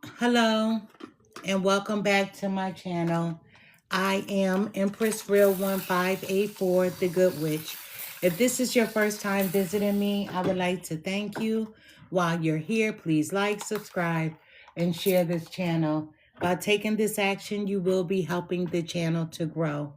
Hello and welcome back to my channel. I am Empress Real 1584, the Good Witch. If this is your first time visiting me, I would like to thank you. While you're here, please like, subscribe, and share this channel. By taking this action, you will be helping the channel to grow.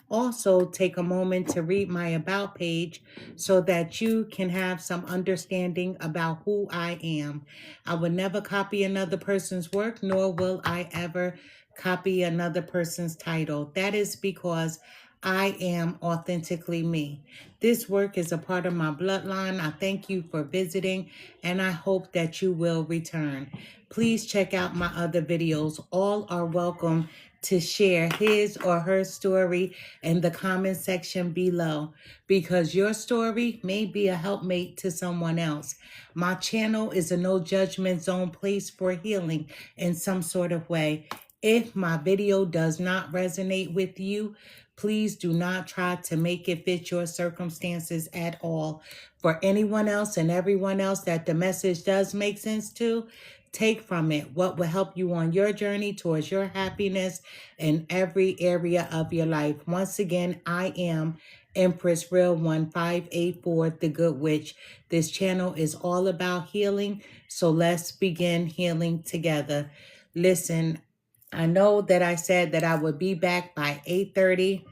Also, take a moment to read my About page so that you can have some understanding about who I am. I will never copy another person's work, nor will I ever copy another person's title. That is because I am authentically me. This work is a part of my bloodline. I thank you for visiting, and I hope that you will return. Please check out my other videos. All are welcome to share his or her story in the comment section below, because your story may be a helpmate to someone else. My channel is a no judgment zone place for healing in some sort of way. If my video does not resonate with you, please do not try to make it fit your circumstances at all. For anyone else and everyone else that the message does make sense to, take from it what will help you on your journey towards your happiness in every area of your life. Once again, I am Empress Real 1584, the Good Witch. This channel is all about healing, so let's begin healing together. Listen, I know that I said that I would be back by 8:30.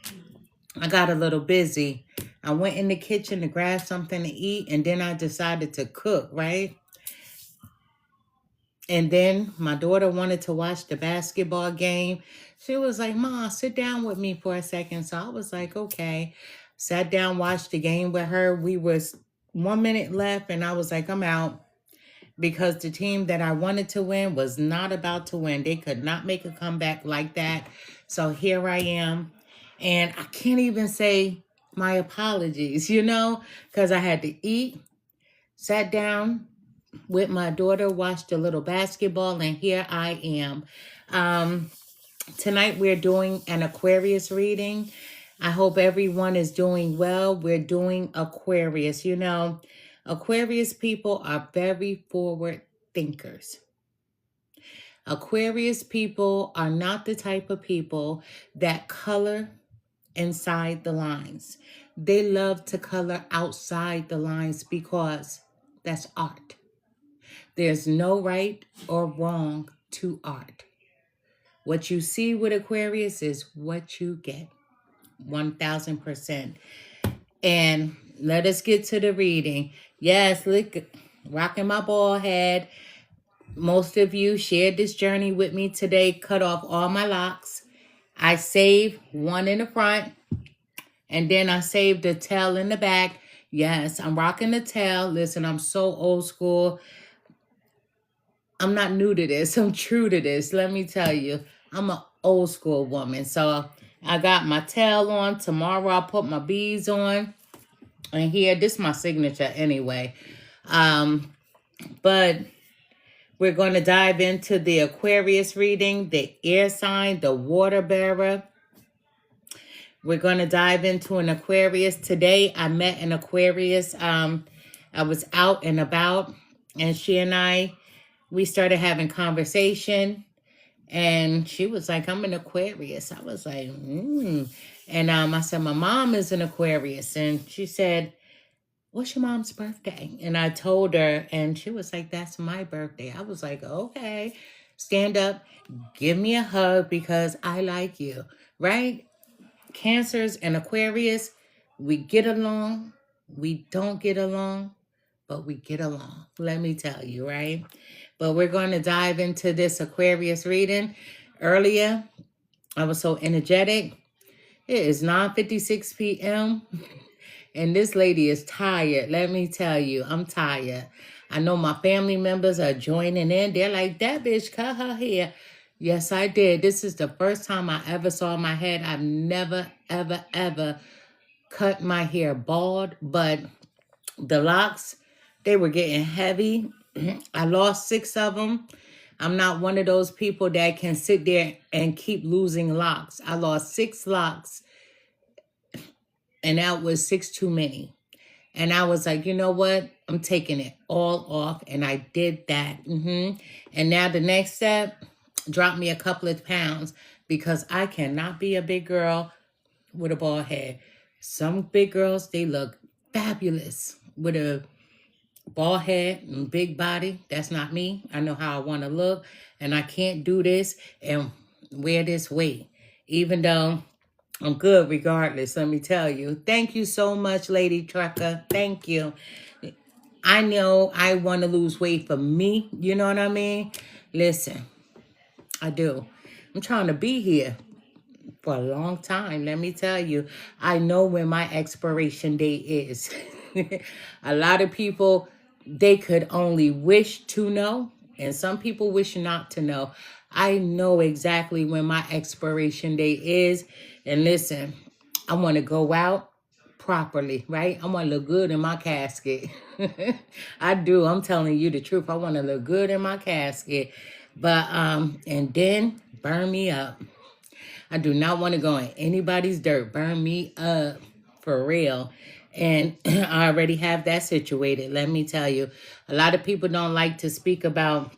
I got a little busy. I went in the kitchen to grab something to eat, and then I decided to cook, right? And then my daughter wanted to watch the basketball game. She was like, "Ma, sit down with me for a second." So I was like, okay. Sat down, watched the game with her. We was 1 minute left, and I was like, I'm out. Because the team that I wanted to win was not about to win. They could not make a comeback like that. So here I am. And I can't even say my apologies, because I had to eat, sat down with my daughter, watched a little basketball, and here I am. Tonight we're doing an Aquarius reading. I hope everyone is doing well. We're doing Aquarius. Aquarius people are very forward thinkers. Aquarius people are not the type of people that color inside the lines. They love to color outside the lines because that's art. There's no right or wrong to art. What you see with Aquarius is what you get, 1000%. And let us get to the reading. Yes, look, rocking my bald head. Most of you shared this journey with me today, cut off all my locks. I saved one in the front, and then I saved the tail in the back. Yes, I'm rocking the tail. Listen, I'm so old school. I'm not new to this. I'm true to this. Let me tell you, I'm an old school woman. So I got my tail on. Tomorrow I'll put my beads on. And here, this is my signature anyway. But we're going to dive into the Aquarius reading, the air sign, the water bearer. We're going to dive into an Aquarius. Today, I met an Aquarius. I was out and about, and she and we started having conversation. And she was like, I'm an Aquarius. I was like, And I said, my mom is an Aquarius. And she said, what's your mom's birthday? And I told her, and she was like, that's my birthday. I was like, okay, stand up, give me a hug because I like you, right? Cancers and Aquarius, we get along, we don't get along, but we get along. Let me tell you, right? But we're going to dive into this Aquarius reading. Earlier, I was so energetic. It is 9:56 p.m. And this lady is tired. Let me tell you, I'm tired. I know my family members are joining in. They're like, that bitch cut her hair. Yes, I did. This is the first time I ever saw my head. I've never, ever, ever cut my hair bald. But the locks, they were getting heavy. I lost 6 of them. I'm not one of those people that can sit there and keep losing locks. I lost 6 locks, and that was 6 too many. And I was like, you know what? I'm taking it all off. And I did that. And now the next step, drop me a couple of pounds because I cannot be a big girl with a bald head. Some big girls, they look fabulous with a bald head and big body. That's not me. I know how I want to look. And I can't do this and wear this weight. Even though I'm good regardless, let me tell you. Thank you so much, Lady Trucker. Thank you. I know I want to lose weight for me. You know what I mean? Listen, I do. I'm trying to be here for a long time. Let me tell you, I know when my expiration date is. A lot of people, they could only wish to know, and some people wish not to know. I know exactly when my expiration date is. And listen, I want to go out properly, right? I want to look good in my casket. I do. I'm telling you the truth. I want to look good in my casket. But and then burn me up. I do not want to go in anybody's dirt. Burn me up for real. And I already have that situated. Let me tell you, a lot of people don't like to speak about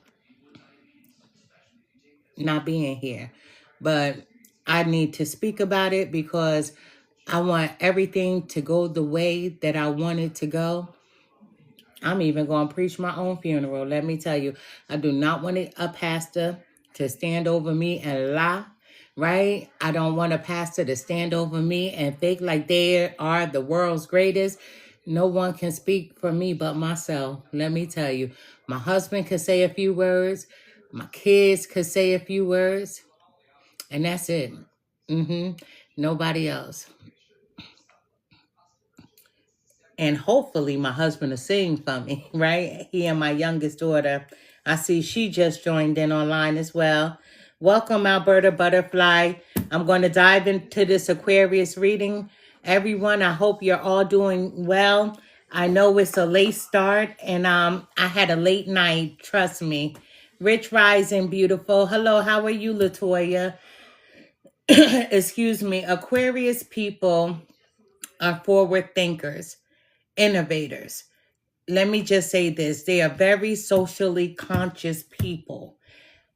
not being here. But I need to speak about it because I want everything to go the way that I want it to go. I'm even going to preach my own funeral. Let me tell you, I do not want a pastor to stand over me and lie, right? I don't want a pastor to stand over me and fake like they are the world's greatest. No one can speak for me but myself. Let me tell you, my husband could say a few words. My kids could say a few words. And that's it. Nobody else. And hopefully my husband will sing for me, right? He and my youngest daughter. I see she just joined in online as well. Welcome, Alberta Butterfly. I'm going to dive into this Aquarius reading. Everyone, I hope you're all doing well. I know it's a late start and I had a late night, trust me. Rich Rising, beautiful. Hello, how are you, Latoya? Excuse me. Aquarius people are forward thinkers, innovators. Let me just say this. They are very socially conscious people.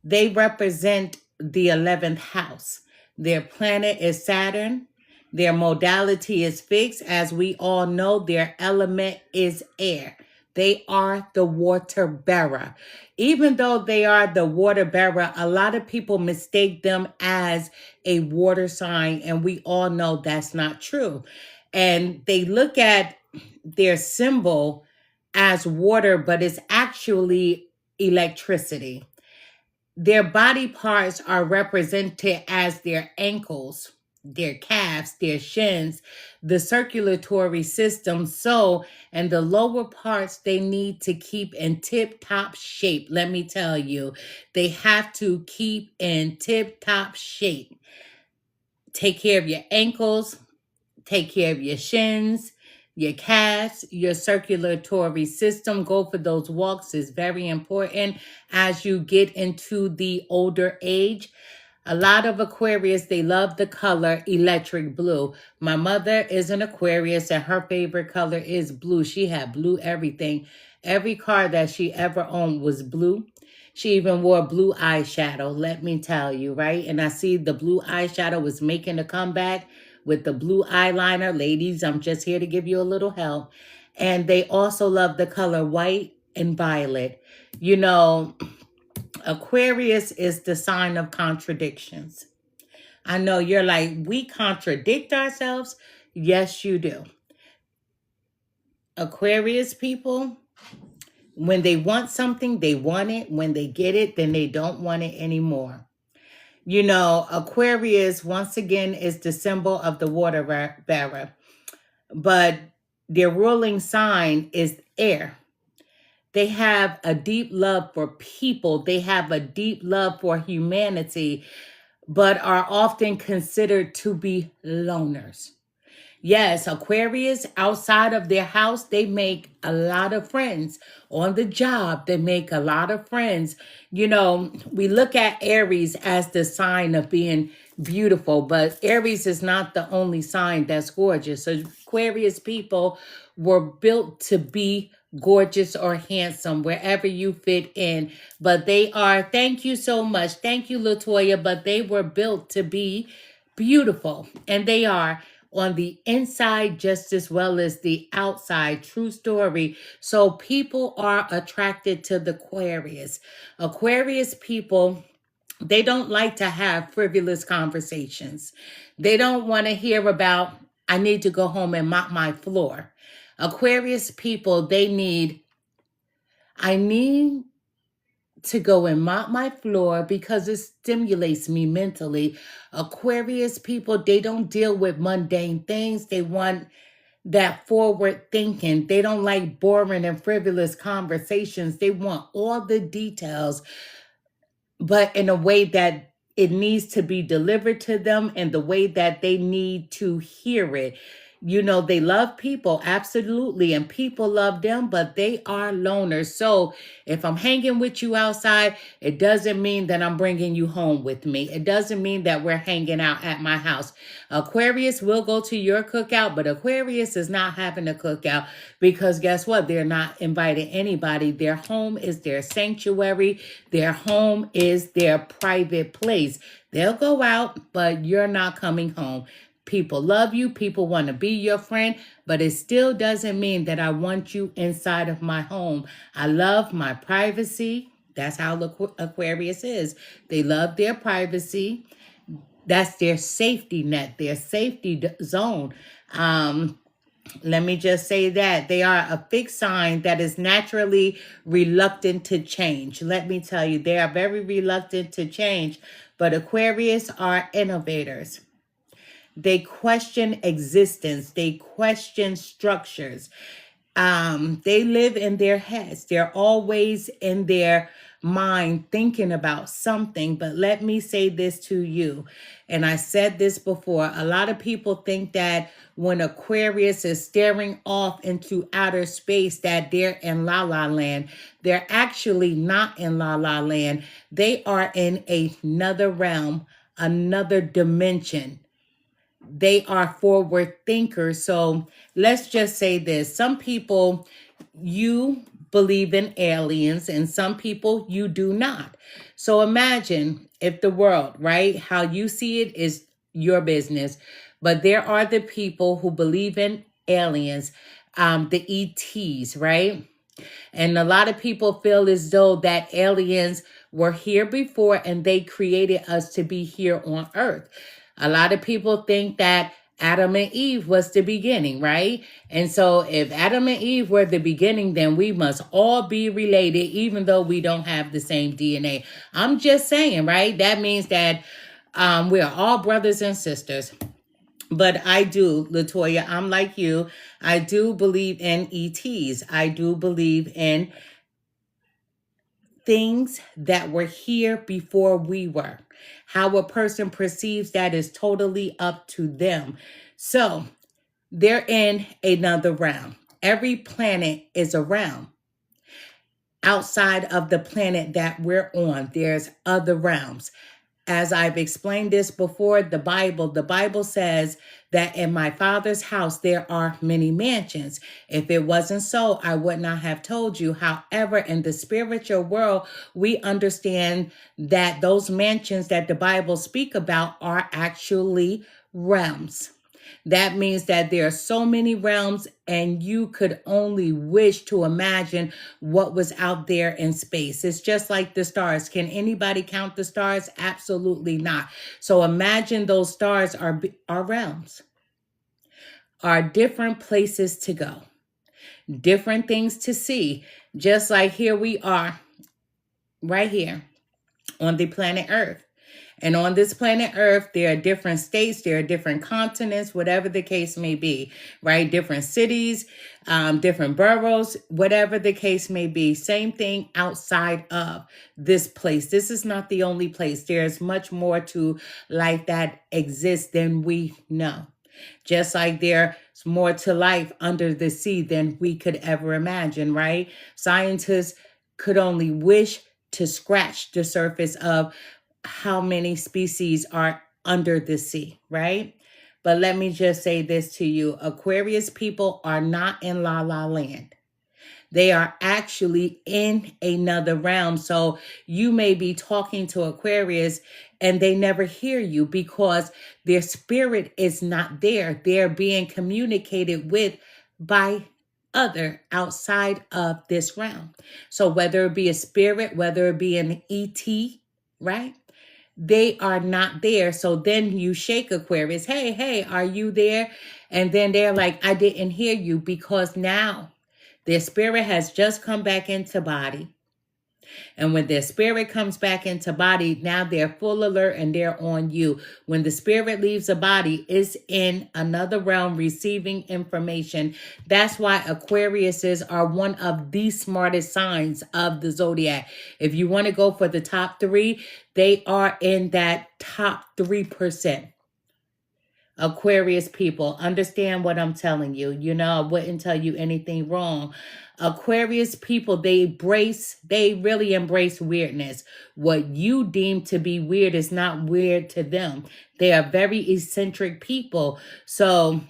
They represent the 11th house. Their planet is Saturn. Their modality is fixed. As we all know, their element is air. They are the water bearer. Even though they are the water bearer, a lot of people mistake them as a water sign, and we all know that's not true. And they look at their symbol as water, but it's actually electricity. Their body parts are represented as their ankles, their calves, their shins, the circulatory system. So, and the lower parts they need to keep in tip-top shape. Let me tell you, they have to keep in tip-top shape. Take care of your ankles, take care of your shins, your calves, your circulatory system. Go for those walks is very important as you get into the older age. A lot of Aquarius, they love the color electric blue. My mother is an Aquarius and her favorite color is blue. She had blue everything. Every car that she ever owned was blue. She even wore blue eyeshadow, let me tell you, right? And I see the blue eyeshadow was making a comeback with the blue eyeliner. Ladies, I'm just here to give you a little help. And they also love the color white and violet. You know, Aquarius is the sign of contradictions. I know you're like, we contradict ourselves. Yes, you do. Aquarius people, when they want something, they want it. When they get it, then they don't want it anymore. You know, Aquarius, once again, is the symbol of the water bearer. But their ruling sign is air. They have a deep love for people. They have a deep love for humanity, but are often considered to be loners. Yes, Aquarius outside of their house, they make a lot of friends. On the job, they make a lot of friends. You know, we look at Aries as the sign of being beautiful, but Aries is not the only sign that's gorgeous. So Aquarius people were built to be gorgeous or handsome wherever you fit in. But they are, thank you so much. Thank you, Latoya, but they were built to be beautiful, and they are on the inside just as well as the outside. True story. So people are attracted to the Aquarius. Aquarius people, they don't like to have frivolous conversations. They don't want to hear about, I need to go home and mop my floor. Aquarius people, I need to go and mop my floor because it stimulates me mentally. Aquarius people, they don't deal with mundane things. They want that forward thinking. They don't like boring and frivolous conversations. They want all the details, but in a way that it needs to be delivered to them and the way that they need to hear it. You know, they love people, absolutely, and people love them, but they are loners. So if I'm hanging with you outside, it doesn't mean that I'm bringing you home with me. It doesn't mean that we're hanging out at my house. Aquarius will go to your cookout, but Aquarius is not having a cookout because guess what? They're not inviting anybody. Their home is their sanctuary. Their home is their private place. They'll go out, but you're not coming home. People love you. People want to be your friend, but it still doesn't mean that I want you inside of my home. I love my privacy. That's how Aquarius is. They love their privacy. That's their safety net, their safety zone. Let me just say that they are a fixed sign that is naturally reluctant to change. Let me tell you, they are very reluctant to change, but Aquarius are innovators. They question existence. They question structures. They live in their heads. They're always in their mind thinking about something. But let me say this to you, and I said this before. A lot of people think that when Aquarius is staring off into outer space, that they're in La La Land. They're actually not in La La Land. They are in another realm, another dimension. They are forward thinkers. So let's just say this. Some people, you believe in aliens, and some people you do not. So imagine if the world, right, how you see it is your business, but there are the people who believe in aliens, the ETs, right? And a lot of people feel as though that aliens were here before and they created us to be here on earth. A lot of people think that Adam and Eve was the beginning, right? And so if Adam and Eve were the beginning, then we must all be related, even though we don't have the same DNA. I'm just saying, right? That means that we are all brothers and sisters. But I do, Latoya, I'm like you. I do believe in ETs. I do believe in things that were here before we were. How a person perceives that is totally up to them. So they're in another realm. Every planet is a realm. Outside of the planet that we're on, there's other realms. As I've explained this before, the Bible says that in my Father's house, there are many mansions. If it wasn't so, I would not have told you. However, in the spiritual world, we understand that those mansions that the Bible speak about are actually realms. That means that there are so many realms, and you could only wish to imagine what was out there in space. It's just like the stars. Can anybody count the stars? Absolutely not. So imagine those stars are realms, are different places to go, different things to see. Just like here we are, right here on the planet Earth. And on this planet Earth, there are different states, there are different continents, whatever the case may be, right? Different cities, different boroughs, whatever the case may be. Same thing outside of this place. This is not the only place. There's much more to life that exists than we know. Just like there's more to life under the sea than we could ever imagine, right? Scientists could only wish to scratch the surface of how many species are under the sea, right? But let me just say this to you. Aquarius people are not in La La Land. They are actually in another realm. So you may be talking to Aquarius and they never hear you because their spirit is not there. They're being communicated with by other outside of this realm. So whether it be a spirit, whether it be an ET, right? They are not there. So then you shake Aquarius. Hey, hey, are you there? And then they're like, I didn't hear you, because now their spirit has just come back into body. And when their spirit comes back into body, now they're full alert and they're on you. When the spirit leaves the body, it's in another realm receiving information. That's why Aquariuses are one of the smartest signs of the zodiac. If you want to go for the top 3, they are in that top 3%. Aquarius people, understand what I'm telling you. You know, I wouldn't tell you anything wrong. Aquarius people, they really embrace weirdness. What you deem to be weird is not weird to them. They are very eccentric people. So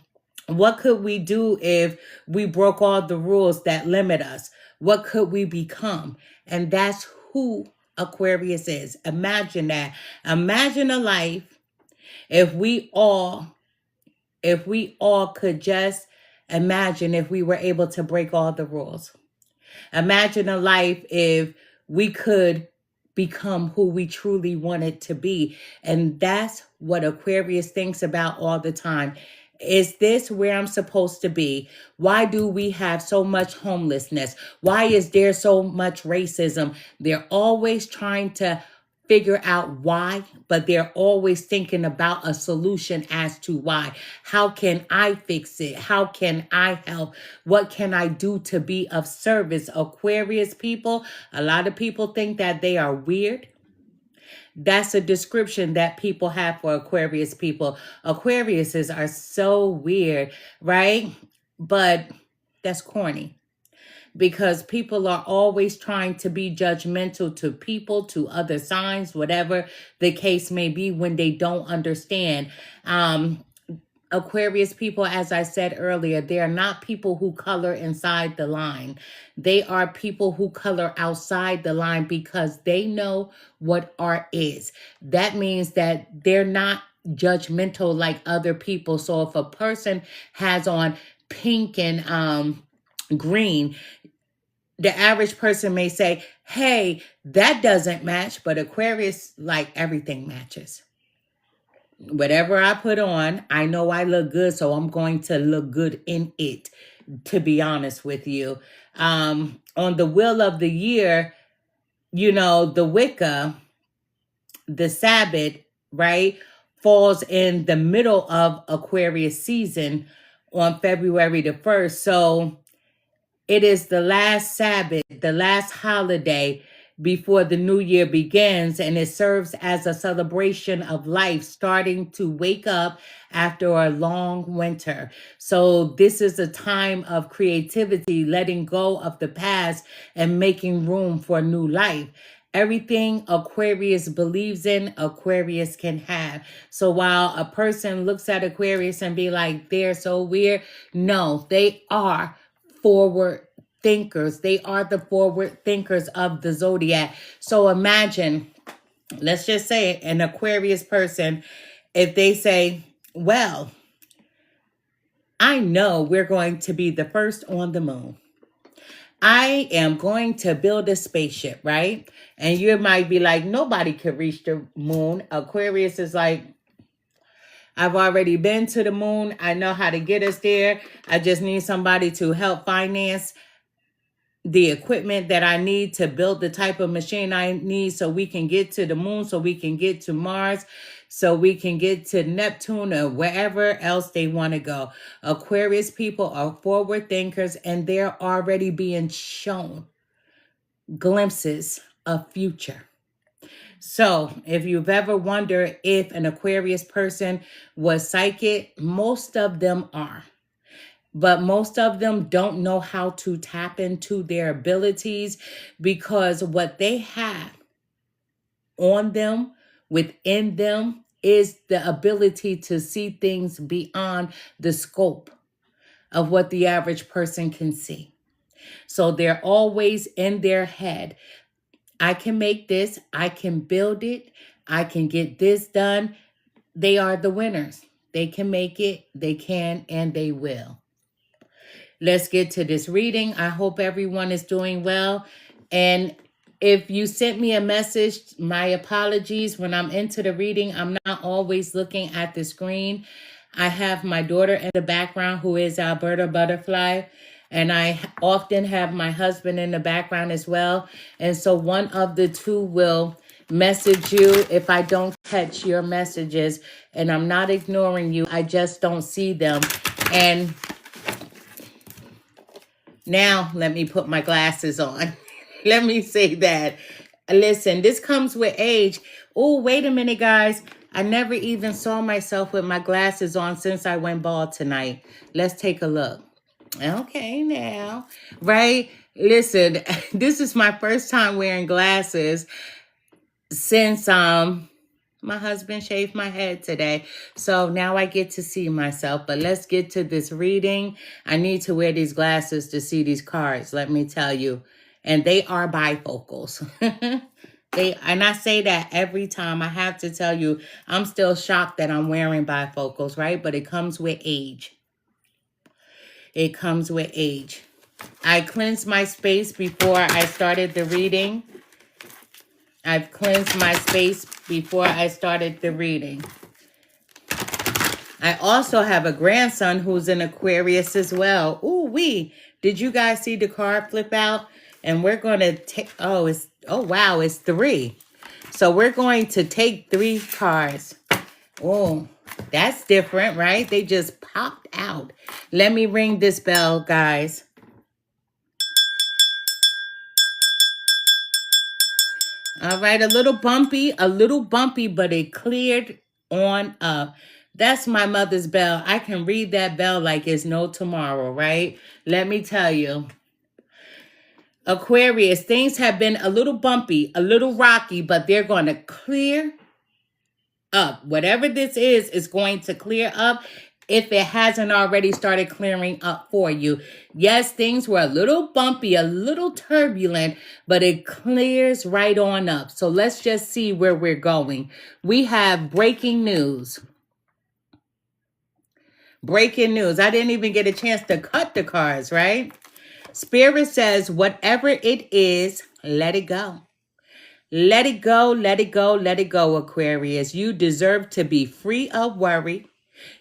what could we do if we broke all the rules that limit us? What could we become? And that's who Aquarius is. Imagine that. Imagine a life if we all could just imagine if we were able to break all the rules. Imagine a life if we could become who we truly wanted to be. And that's what Aquarius thinks about all the time. Is this where I'm supposed to be? Why do we have so much homelessness? Why is there so much racism? They're always trying to figure out why, but they're always thinking about a solution as to why. How can I fix it? How can I help? What can I do to be of service? Aquarius people, a lot of people think that they are weird. That's a description that people have for Aquarius people. Aquariuses are so weird, right? But that's corny, because people are always trying to be judgmental to people, to other signs, whatever the case may be, when they don't understand. Aquarius people, as I said earlier, they are not people who color inside the line. They are people who color outside the line because they know what art is. That means that they're not judgmental like other people. So if a person has on pink and green, the average person may say, hey, that doesn't match, but Aquarius, like, everything matches. Whatever I put on, I know I look good, so I'm going to look good in it, to be honest with you. On the wheel of the year, you know, the Wicca, the Sabbath, right, falls in the middle of Aquarius season on February the 1st. So it is the last Sabbath, the last holiday before the new year begins, and it serves as a celebration of life starting to wake up after a long winter. So this is a time of creativity, letting go of the past and making room for new life. Everything Aquarius believes in, Aquarius can have. So while a person looks at Aquarius and be like, they're so weird, no, they are forward thinkers. They are the forward thinkers of the zodiac. So imagine, let's just say an Aquarius person, if they say, well, I know we're going to be the first on the moon. I am going to build a spaceship, right? And you might be like, nobody could reach the moon. Aquarius is like, I've already been to the moon. I know how to get us there. I just need somebody to help finance the equipment that I need to build the type of machine I need so we can get to the moon, so we can get to Mars, so we can get to Neptune or wherever else they want to go. Aquarius people are forward thinkers, and they're already being shown glimpses of future. So if you've ever wondered if an Aquarius person was psychic, most of them are. But most of them don't know how to tap into their abilities because what they have on them, within them, is the ability to see things beyond the scope of what the average person can see. So they're always in their head. I can make this, I can build it, I can get this done. They are the winners. They can make it, they can, and they will. Let's get to this reading. I hope everyone is doing well. And if you sent me a message, my apologies. When I'm into the reading, I'm not always looking at the screen. I have my daughter in the background who is Alberta Butterfly. And I often have my husband in the background as well. And so one of the two will message you if I don't catch your messages. And I'm not ignoring you. I just don't see them. And now, let me put my glasses on. Let me say that. Listen, this comes with age. Oh, wait a minute, guys. I never even saw myself with my glasses on since I went bald tonight. Let's take a look. Okay, now. Right? Listen, this is my first time wearing glasses since my husband shaved my head today. So now I get to see myself. But let's get to this reading. I need to wear these glasses to see these cards, let me tell you. And they are bifocals. And I say that every time. I have to tell you, I'm still shocked that I'm wearing bifocals, right? But it comes with age. It comes with age. I cleansed my space before I started the reading. I've cleansed my space before I started the reading. I also have a grandson who's an Aquarius as well. Ooh, did you guys see the card flip out? And we're going to take, oh wow, it's 3. So we're going to take 3 cards. Oh, that's different, right? They just popped out. Let me ring this bell, guys. All right, a little bumpy, but it cleared on up. That's my mother's bell. I can read that bell like it's no tomorrow, right? Let me tell you. Aquarius, things have been a little bumpy, a little rocky, but they're going to clear up. Whatever this is going to clear up if it hasn't already started clearing up for you. Yes, things were a little bumpy, a little turbulent, but it clears right on up. So let's just see where we're going. We have breaking news. Breaking news. I didn't even get a chance to cut the cards, right? Spirit says, whatever it is, let it go. Let it go, let it go, let it go, Aquarius. You deserve to be free of worry.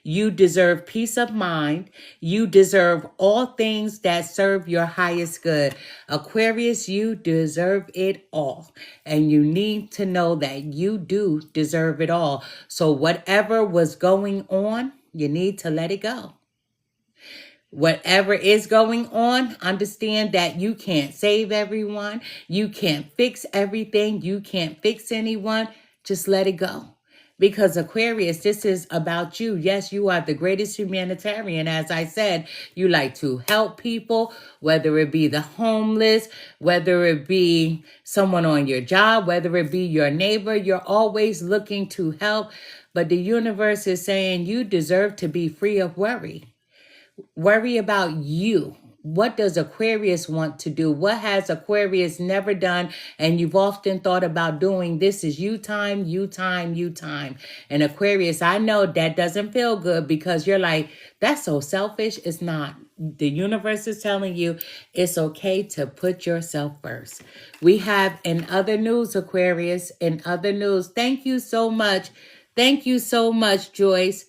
You deserve peace of mind. You deserve all things that serve your highest good. Aquarius, you deserve it all. And you need to know that you do deserve it all. So whatever was going on, you need to let it go. Whatever is going on, understand that you can't save everyone. You can't fix everything. You can't fix anyone. Just let it go. Because Aquarius, this is about you. Yes, you are the greatest humanitarian. As I said, you like to help people, whether it be the homeless, whether it be someone on your job, whether it be your neighbor. You're always looking to help. But the universe is saying you deserve to be free of worry. Worry about you. What does Aquarius want to do? What has Aquarius never done and you've often thought about doing? This is you time, you time, you time. And Aquarius, I know that doesn't feel good because you're like, that's so selfish. It's not. The universe is telling you it's okay to put yourself first. We have in other news, Aquarius, in other news. Thank you so much. Thank you so much, Joyce.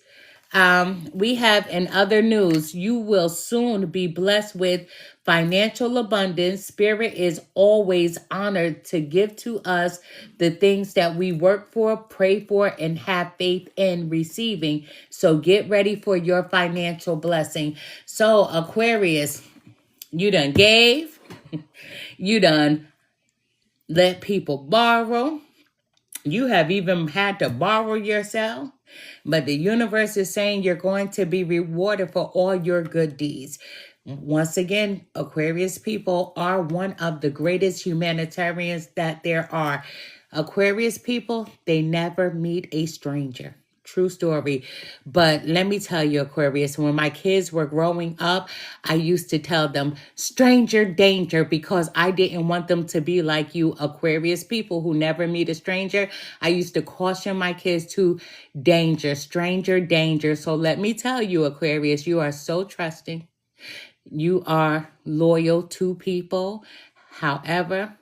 We have in other news, you will soon be blessed with financial abundance. Spirit is always honored to give to us the things that we work for, pray for, and have faith in receiving. So get ready for your financial blessing. So Aquarius, you done gave, you done let people borrow. You have even had to borrow yourself, but the universe is saying you're going to be rewarded for all your good deeds. Once again, Aquarius people are one of the greatest humanitarians that there are. Aquarius people, they never meet a stranger. True story. But let me tell you, Aquarius, when my kids were growing up, I used to tell them stranger danger because I didn't want them to be like you, Aquarius people who never meet a stranger. I used to caution my kids to danger, stranger danger. So let me tell you, Aquarius, you are so trusting. You are loyal to people. However,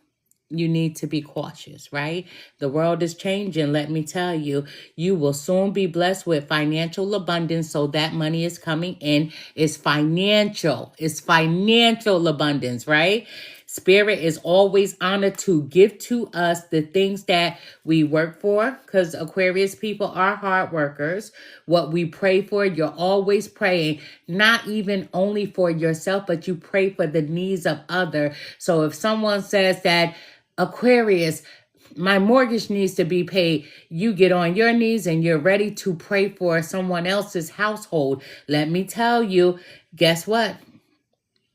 you need to be cautious, right? The world is changing. Let me tell you, you will soon be blessed with financial abundance. So that money is coming in. It's financial. It's financial abundance, right? Spirit is always honored to give to us the things that we work for, because Aquarius people are hard workers. What we pray for, you're always praying, not even only for yourself, but you pray for the needs of others. So if someone says that, Aquarius, my mortgage needs to be paid, you get on your knees and you're ready to pray for someone else's household. Let me tell you, guess what?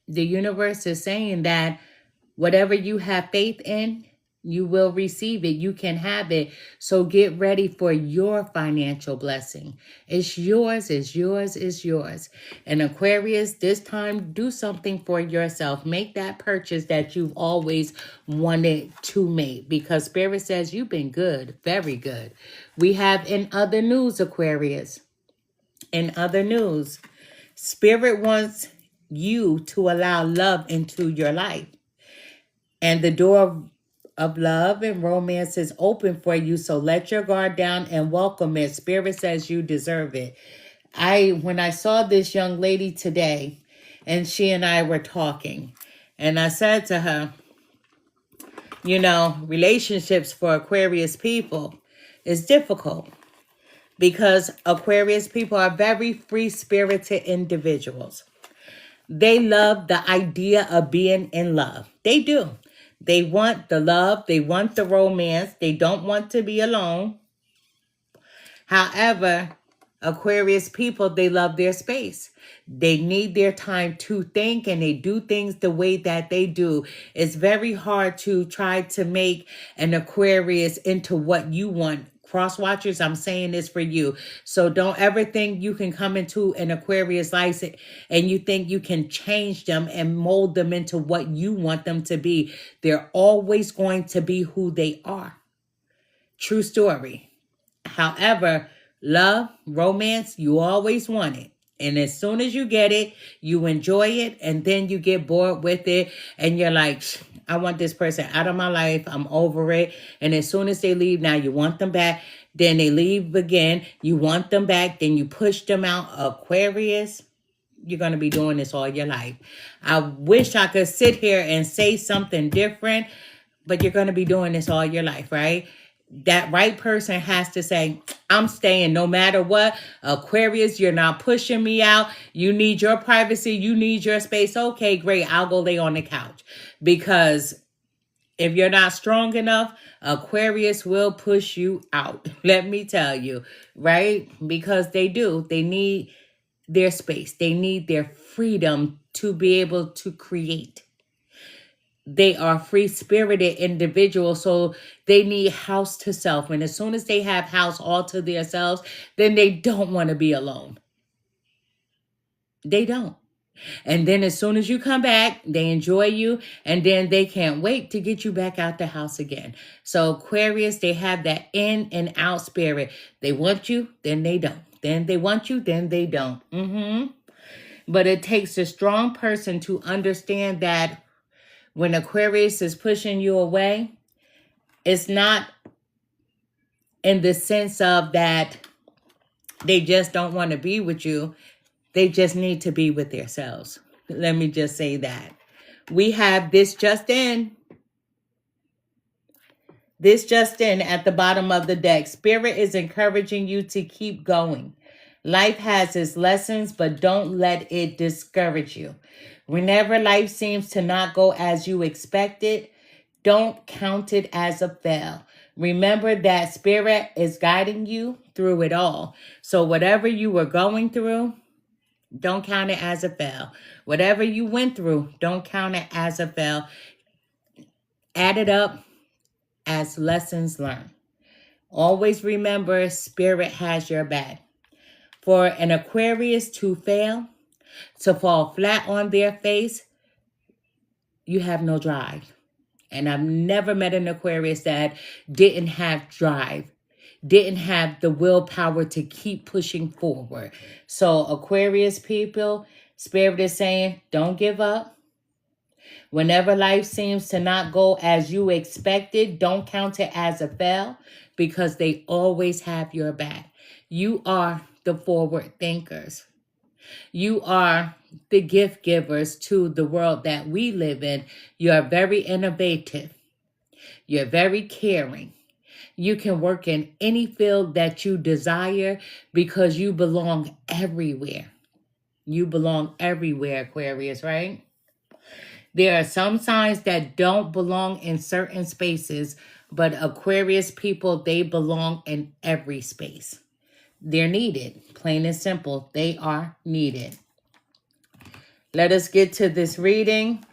The universe is saying that whatever you have faith in, you will receive it. You can have it. So get ready for your financial blessing. It's yours, it's yours, it's yours. And Aquarius, this time, do something for yourself. Make that purchase that you've always wanted to make, because Spirit says you've been good, very good. We have in other news, Aquarius, in other news, Spirit wants you to allow love into your life. And the door of love and romance is open for you. So let your guard down and welcome it. Spirit says you deserve it. When I saw this young lady today, and she and I were talking, and I said to her, you know, relationships for Aquarius people is difficult because Aquarius people are very free-spirited individuals. They love the idea of being in love. They do. They want the love. They want the romance. They don't want to be alone. However, Aquarius people, they love their space. They need their time to think, and they do things the way that they do. It's very hard to try to make an Aquarius into what you want. Cross watchers, I'm saying this for you. So don't ever think you can come into an Aquarius life and you think you can change them and mold them into what you want them to be. They're always going to be who they are. True story. However, love, romance, you always want it. And as soon as you get it, you enjoy it, and then you get bored with it, and you're like, I want this person out of my life. I'm over it. And as soon as they leave, now you want them back. Then they leave again. You want them back. Then you push them out. Aquarius, you're going to be doing this all your life. I wish I could sit here and say something different, but you're going to be doing this all your life, right? That right person has to say, I'm staying no matter what. Aquarius, you're not pushing me out. You need your privacy. You need your space. Okay, great. I'll go lay on the couch. Because if you're not strong enough, Aquarius will push you out. Let me tell you, right? Because they do. They need their space. They need their freedom to be able to create. They are free-spirited individuals, so they need house to self. And as soon as they have house all to themselves, then they don't want to be alone. They don't. And then as soon as you come back, they enjoy you, and then they can't wait to get you back out the house again. So Aquarius, they have that in and out spirit. They want you, then they don't. Then they want you, then they don't. But it takes a strong person to understand that when Aquarius is pushing you away, it's not in the sense of that they just don't want to be with you. They just need to be with themselves. Let me just say that. We have this just in. This just in at the bottom of the deck. Spirit is encouraging you to keep going. Life has its lessons, but don't let it discourage you. Whenever life seems to not go as you expected, Don't count it as a fail. Remember that spirit is guiding you through it all. So whatever you were going through, don't count it as a fail. Whatever you went through, don't count it as a fail. Add it up as lessons learned. Always remember, spirit has your back. For an Aquarius to fail, to fall flat on their face, you have no drive. And I've never met an Aquarius that didn't have drive, didn't have the willpower to keep pushing forward. So Aquarius people, spirit is saying, don't give up. Whenever life seems to not go as you expected, don't count it as a fail, because they always have your back. You are the forward thinkers. You are the gift givers to the world that we live in. You are very innovative. You're very caring. You can work in any field that you desire because you belong everywhere. You belong everywhere, Aquarius, right? There are some signs that don't belong in certain spaces, but Aquarius people, they belong in every space. They're needed. Plain and simple. They are needed. Let us get to this reading.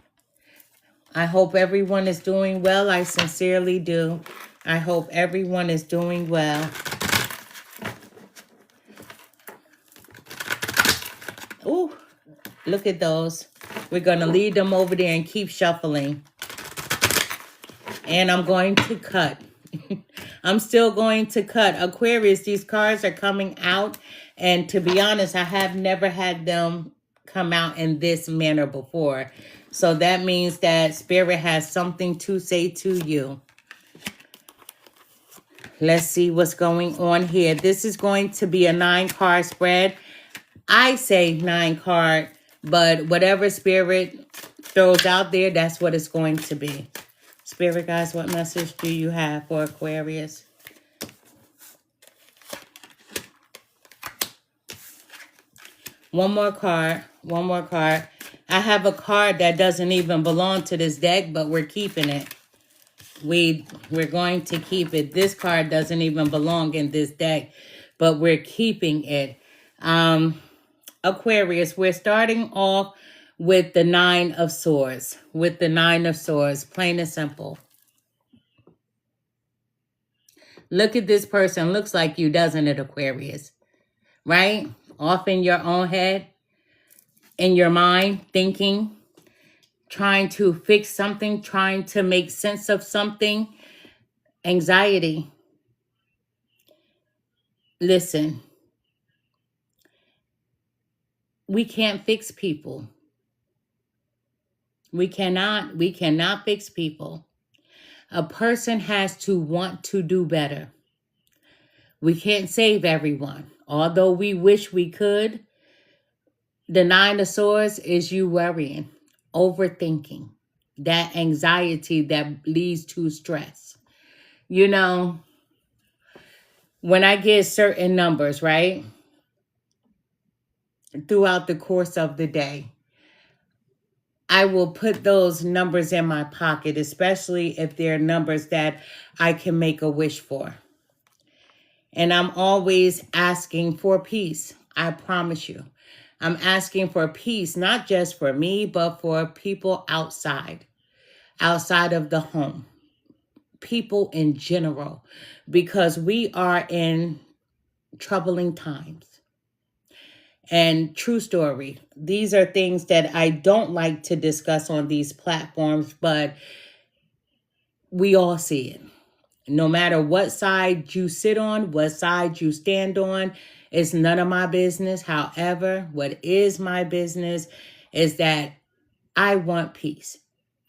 I hope everyone is doing well. I sincerely do. I hope everyone is doing well. Ooh, look at those. We're going to leave them over there and keep shuffling. And I'm going to cut. I'm still going to cut. Aquarius, these cards are coming out. And to be honest, I have never had them come out in this manner before. So that means that spirit has something to say to you. Let's see what's going on here. This is going to be a 9-card spread. I say 9-card, but whatever spirit throws out there, that's what it's going to be. Spirit guys, what message do you have for Aquarius? One more card. One more card. I have a card that doesn't even belong to this deck, but we're keeping it. We're going to keep it. This card doesn't even belong in this deck, but we're keeping it. Aquarius, we're starting off with the 9 of Swords. With the 9 of Swords, plain and simple. Look at this person. Looks like you, doesn't it, Aquarius? Right? Off in your own head, in your mind, thinking, trying to fix something, trying to make sense of something. Anxiety. Listen, we can't fix people. We cannot fix people. A person has to want to do better. We can't save everyone. Although we wish we could, the 9 of Swords is you worrying, overthinking, that anxiety that leads to stress. You know, when I get certain numbers, right, throughout the course of the day, I will put those numbers in my pocket, especially if they're numbers that I can make a wish for. And I'm always asking for peace. I promise you. I'm asking for peace, not just for me, but for people outside of the home, people in general, because we are in troubling times. And true story, these are things that I don't like to discuss on these platforms, but we all see it. No matter what side you sit on, what side you stand on, it's none of my business. However, what is my business is that I want peace.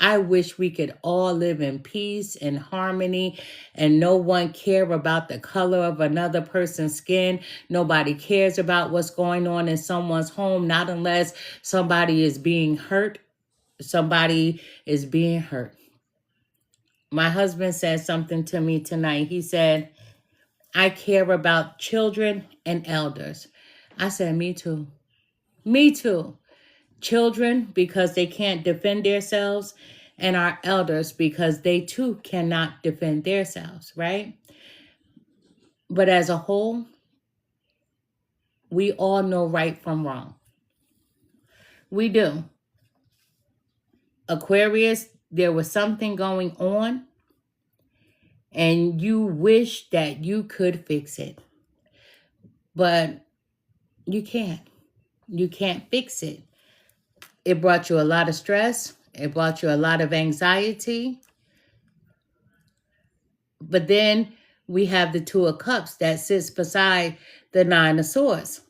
I wish we could all live in peace and harmony and no one care about the color of another person's skin. Nobody cares about what's going on in someone's home, not unless somebody is being hurt. Somebody is being hurt. My husband said something to me tonight. He said, I care about children and elders. I said, me too. Me too. Children, because they can't defend themselves. and our elders, because they too cannot defend themselves, right? But as a whole, we all know right from wrong. We do. Aquarius, there was something going on and you wish that you could fix it, but you can't. You can't fix it. It brought you a lot of stress. It brought you a lot of anxiety. But then we have the Two of Cups that sits beside the Nine of Swords.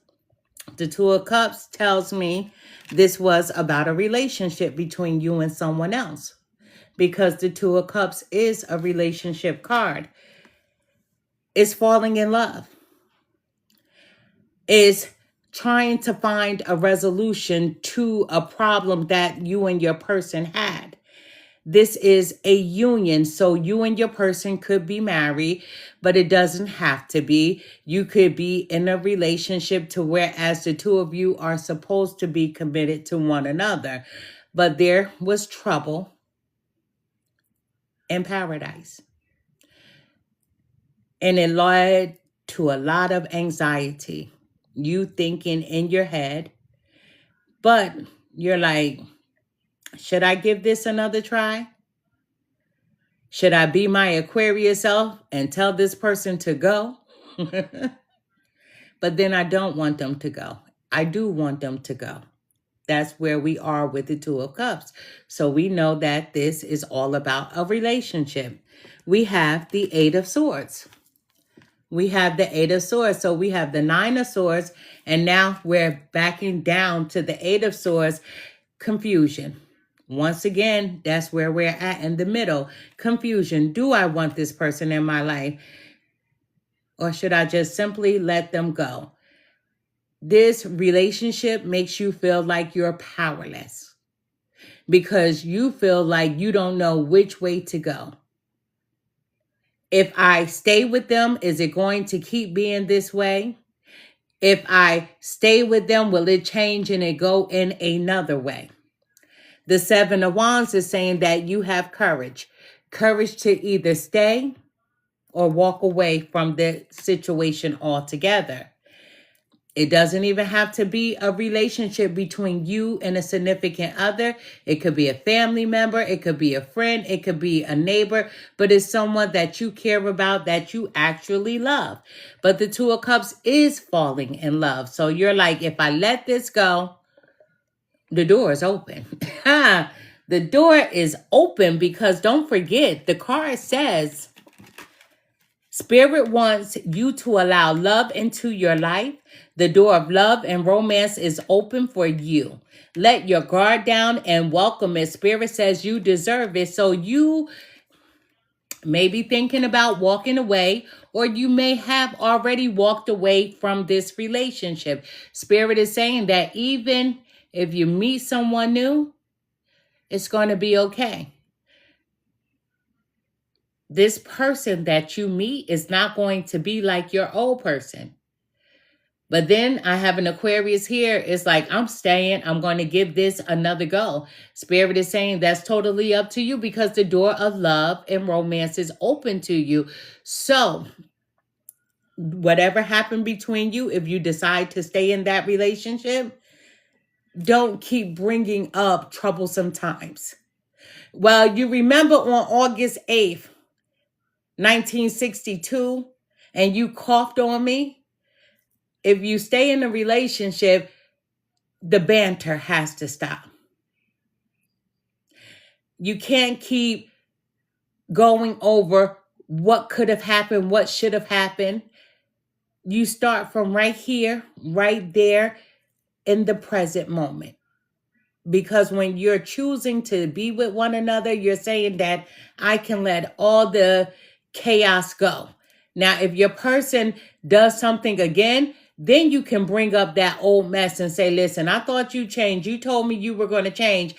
The Two of Cups tells me this was about a relationship between you and someone else, because the Two of Cups is a relationship card. It's falling in love. It's trying to find a resolution to a problem that you and your person had. This is a union, so you and your person could be married, but it doesn't have to be. You could be in a relationship to whereas the two of you are supposed to be committed to one another. But there was trouble in paradise. And it led to a lot of anxiety. You thinking in your head, but you're like, should I give this another try? Should I be my Aquarius self and tell this person to go? But then I don't want them to go. I do want them to go. That's where we are with the Two of Cups. So we know that this is all about a relationship. We have the Eight of Swords. We have the Eight of Swords. So we have the Nine of Swords. And now we're backing down to the Eight of Swords. Confusion. Once again, that's where we're at in the middle. Confusion. Do I want this person in my life? Or should I just simply let them go? This relationship makes you feel like you're powerless because you feel like you don't know which way to go. If I stay with them, is it going to keep being this way? If I stay with them, will it change and it go in another way? The Seven of Wands is saying that you have courage. Courage to either stay or walk away from the situation altogether. It doesn't even have to be a relationship between you and a significant other. It could be a family member. It could be a friend. It could be a neighbor. But it's someone that you care about, that you actually love. But the Two of Cups is falling in love. So you're like, if I let this go, the door is open. The door is open because don't forget, the card says, Spirit wants you to allow love into your life. The door of love and romance is open for you. Let your guard down and welcome it. Spirit says you deserve it. So you may be thinking about walking away, or you may have already walked away from this relationship. Spirit is saying that even if you meet someone new, it's going to be okay. This person that you meet is not going to be like your old person. But then I have an Aquarius here. It's like, I'm staying. I'm going to give this another go. Spirit is saying that's totally up to you because the door of love and romance is open to you. So whatever happened between you, if you decide to stay in that relationship, don't keep bringing up troublesome times. Well, you remember on August 8th, 1962, and you coughed on me. If you stay in a relationship, the banter has to stop. You can't keep going over what could have happened, what should have happened. You start from right here, right there in the present moment. Because when you're choosing to be with one another, you're saying that I can let all the chaos go. Now, if your person does something again, then you can bring up that old mess and say, listen, I thought you changed. You told me you were going to change.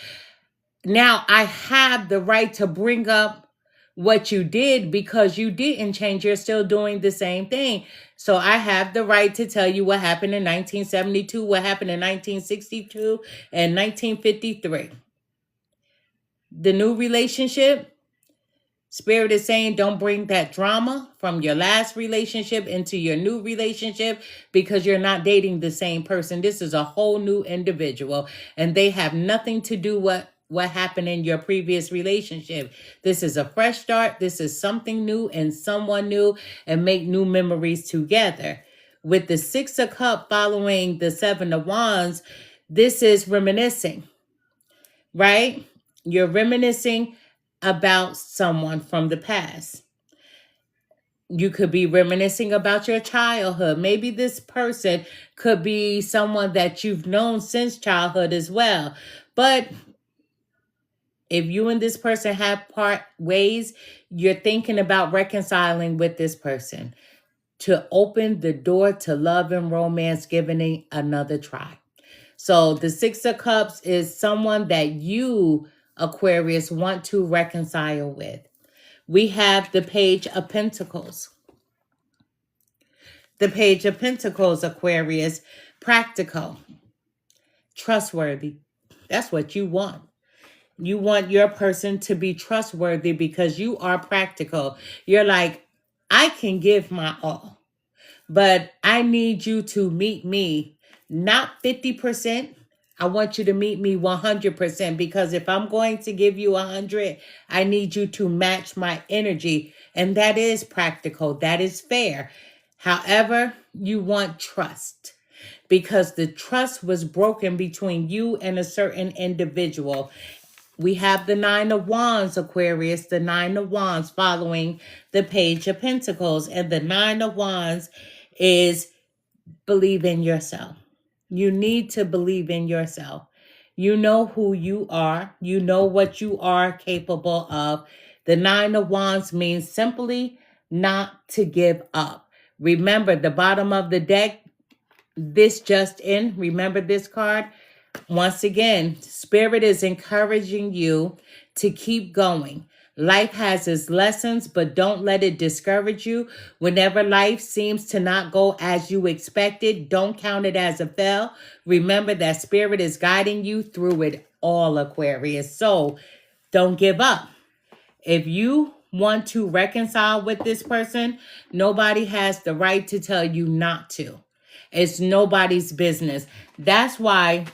Now I have the right to bring up what you did because you didn't change. You're still doing the same thing. So I have the right to tell you what happened in 1972, what happened in 1962 and 1953. the new relationship, Spirit is saying don't bring that drama from your last relationship into your new relationship, because you're not dating the same person. This is a whole new individual, and they have nothing to do what happened in your previous relationship. This is a fresh start. This is something new and someone new, and make new memories together. With the Six of Cups following the Seven of Wands, this is reminiscing, right? You're reminiscing about someone from the past. You could be reminiscing about your childhood. Maybe this person could be someone that you've known since childhood as well. But if you and this person have part ways, you're thinking about reconciling with this person to open the door to love and romance, giving it another try. So the Six of Cups is someone that you, Aquarius, want to reconcile with. We have the Page of Pentacles. The Page of Pentacles, Aquarius, practical, trustworthy. That's what you want. You want your person to be trustworthy because you are practical. You're like, I can give my all, but I need you to meet me, not 50%. I want you to meet me 100%, because if I'm going to give you 100, I need you to match my energy. And that is practical. That is fair. However, you want trust, because the trust was broken between you and a certain individual. We have the Nine of Wands, Aquarius, the Nine of Wands following the Page of Pentacles. And the Nine of Wands is believe in yourself. You need to believe in yourself. You know who you are. You know what you are capable of. The Nine of Wands means simply not to give up. Remember, the bottom of the deck, this just in. Remember this card? Once again, Spirit is encouraging you to keep going. Life has its lessons, but don't let it discourage you. Whenever life seems to not go as you expected, don't count it as a fail. Remember that Spirit is guiding you through it all, Aquarius. So don't give up. If you want to reconcile with this person, nobody has the right to tell you not to. It's nobody's business. That's why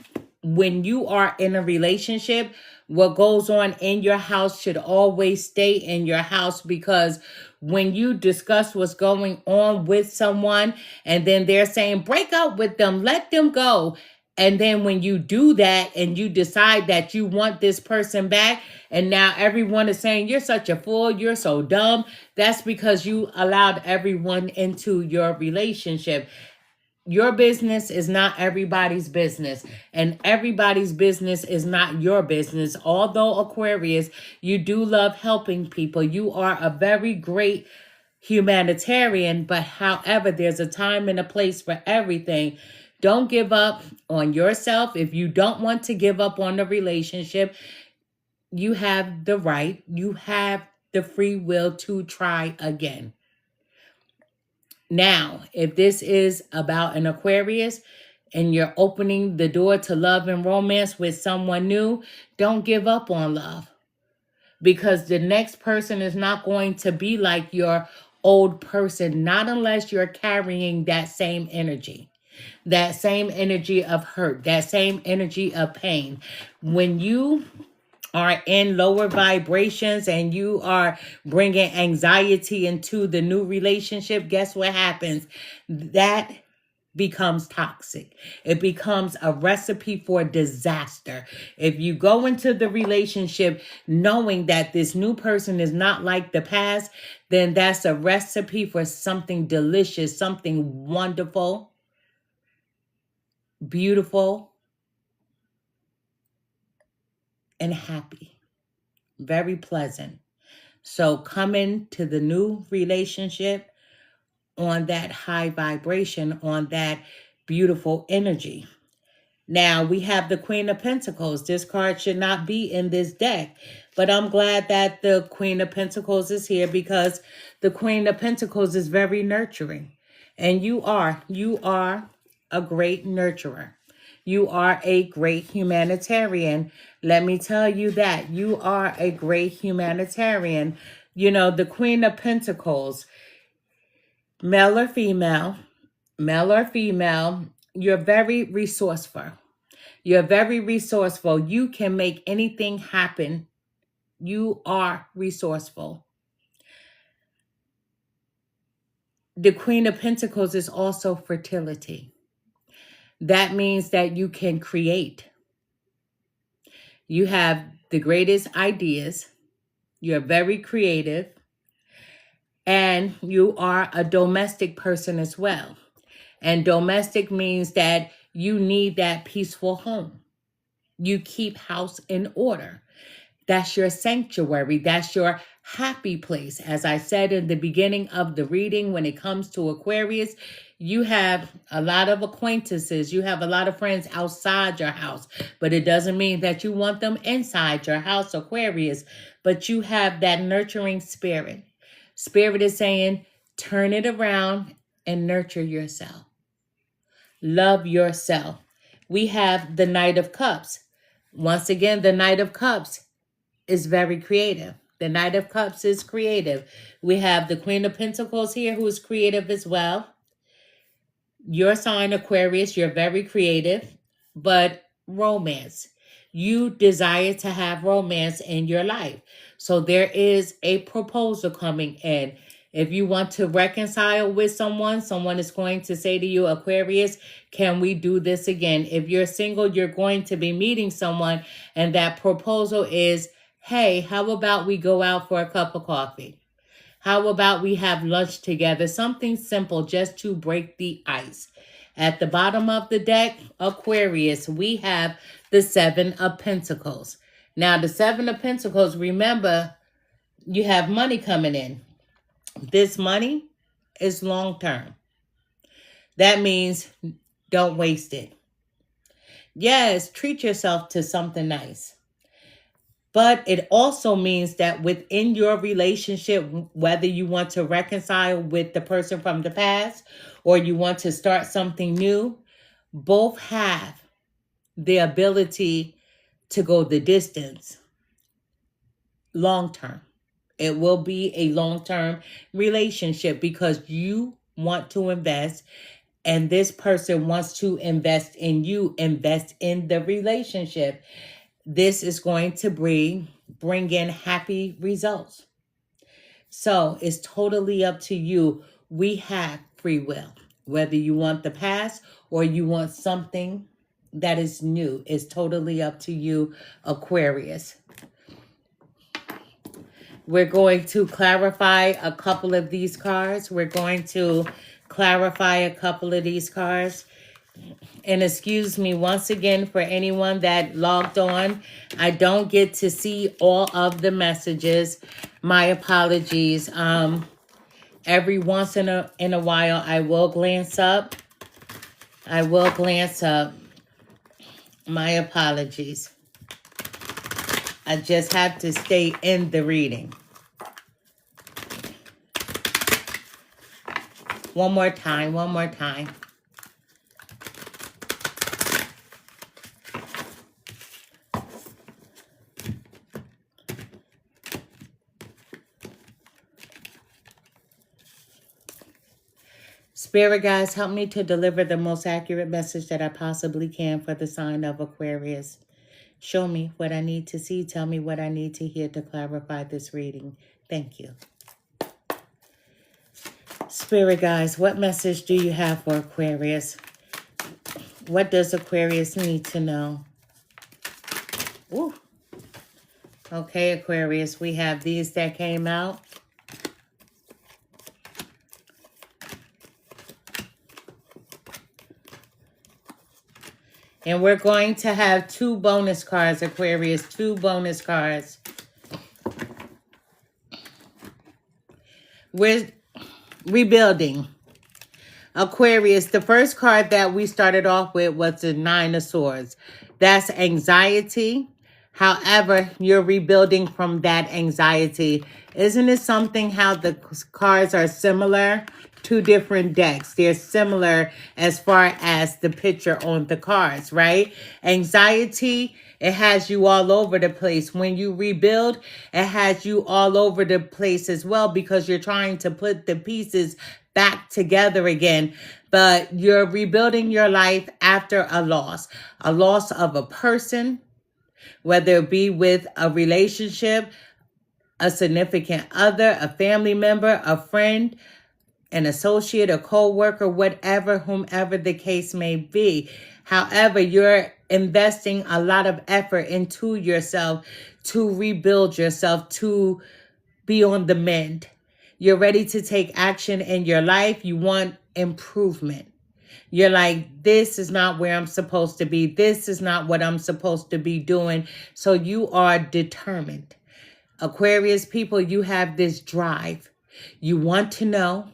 when you are in a relationship, what goes on in your house should always stay in your house, because when you discuss what's going on with someone and then they're saying, break up with them, let them go. And then when you do that and you decide that you want this person back, and now everyone is saying, you're such a fool, you're so dumb, that's because you allowed everyone into your relationship. Your business is not everybody's business, and everybody's business is not your business. Although, Aquarius, you do love helping people. You are a very great humanitarian, but however, there's a time and a place for everything. Don't give up on yourself. If you don't want to give up on the relationship, you have the right, you have the free will to try again. Now, if this is about an Aquarius and you're opening the door to love and romance with someone new, don't give up on love, because the next person is not going to be like your old person, not unless you're carrying that same energy of hurt, that same energy of pain. When you are in lower vibrations and you are bringing anxiety into the new relationship, guess what happens? That becomes toxic. It becomes a recipe for disaster. If you go into the relationship knowing that this new person is not like the past, then that's a recipe for something delicious, something wonderful, beautiful, and happy. Very pleasant. So come into the new relationship on that high vibration, on that beautiful energy. Now we have the Queen of Pentacles. This card should not be in this deck, but I'm glad that the Queen of Pentacles is here, because the Queen of Pentacles is very nurturing. And you are a great nurturer. You are a great humanitarian. Let me tell you that. You are a great humanitarian. You know, the Queen of Pentacles, male or female, you're very resourceful. You're very resourceful. You can make anything happen. You are resourceful. The Queen of Pentacles is also fertility. That means that you can create. You have the greatest ideas. You're very creative. And you are a domestic person as well. And domestic means that you need that peaceful home. You keep house in order. That's your sanctuary. That's your happy place. As I said in the beginning of the reading, when it comes to Aquarius, you have a lot of acquaintances. You have a lot of friends outside your house, but it doesn't mean that you want them inside your house, Aquarius, but you have that nurturing spirit. Spirit is saying, turn it around and nurture yourself. Love yourself. We have the Knight of Cups. Once again, the Knight of Cups is very creative. The Knight of Cups is creative. We have the Queen of Pentacles here who is creative as well. Your sign, Aquarius, you're very creative, but romance. You desire to have romance in your life. So there is a proposal coming in. If you want to reconcile with someone, someone is going to say to you, Aquarius, can we do this again? If you're single, you're going to be meeting someone, and that proposal is, hey, how about we go out for a cup of coffee? How about we have lunch together? Something simple just to break the ice. At the bottom of the deck, Aquarius, we have the Seven of Pentacles. Now, the Seven of Pentacles, remember, you have money coming in. This money is long-term. That means don't waste it. Yes, treat yourself to something nice. But it also means that within your relationship, whether you want to reconcile with the person from the past or you want to start something new, both have the ability to go the distance long term. It will be a long-term relationship because you want to invest and this person wants to invest in you, invest in the relationship. This is going to bring in happy results. So it's totally up to you. We have free will. Whether you want the past or you want something that is new, it's totally up to you, Aquarius. We're going to clarify a couple of these cards. And excuse me once again for anyone that logged on. I don't get to see all of the messages. My apologies. Every once in a while, I will glance up. My apologies. I just have to stay in the reading. One more time. Spirit guides, help me to deliver the most accurate message that I possibly can for the sign of Aquarius. Show me what I need to see. Tell me what I need to hear to clarify this reading. Thank you. Spirit guides, what message do you have for Aquarius? What does Aquarius need to know? Ooh. Okay, Aquarius, we have these that came out. And we're going to have 2 bonus cards, Aquarius, 2 bonus cards. We're rebuilding. Aquarius, the first card that we started off with was the Nine of Swords. That's anxiety, However, you're rebuilding from that anxiety. Isn't it something how the cards are similar? Two different decks. They're similar as far as the picture on the cards, right? Anxiety, it has you all over the place. When you rebuild, it has you all over the place as well because you're trying to put the pieces back together again. But you're rebuilding your life after a loss of a person, whether it be with a relationship, a significant other, a family member, a friend, an associate, a co-worker, whatever, whomever the case may be. However, you're investing a lot of effort into yourself to rebuild yourself, to be on the mend. You're ready to take action in your life. You want improvement. You're like, this is not where I'm supposed to be. This is not what I'm supposed to be doing. So you are determined. Aquarius people, you have this drive. You want to know.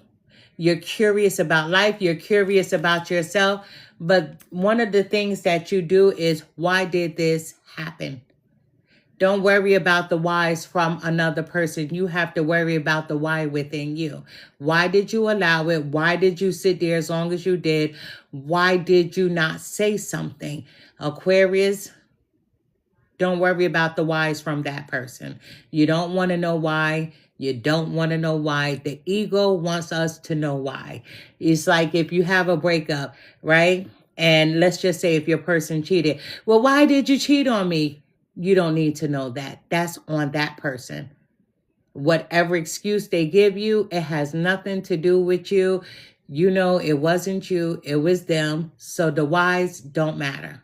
You're curious about life. You're curious about yourself. But one of the things that you do is, why did this happen? Don't worry about the whys from another person. You have to worry about the why within you. Why did you allow it? Why did you sit there as long as you did? Why did you not say something? Aquarius, don't worry about the whys from that person. You don't want to know why. You don't want to know why. The ego wants us to know why. It's like if you have a breakup, right? And let's just say if your person cheated. Well, why did you cheat on me? You don't need to know that. That's on that person. Whatever excuse they give you, it has nothing to do with you. You know it wasn't you. It was them. So the whys don't matter.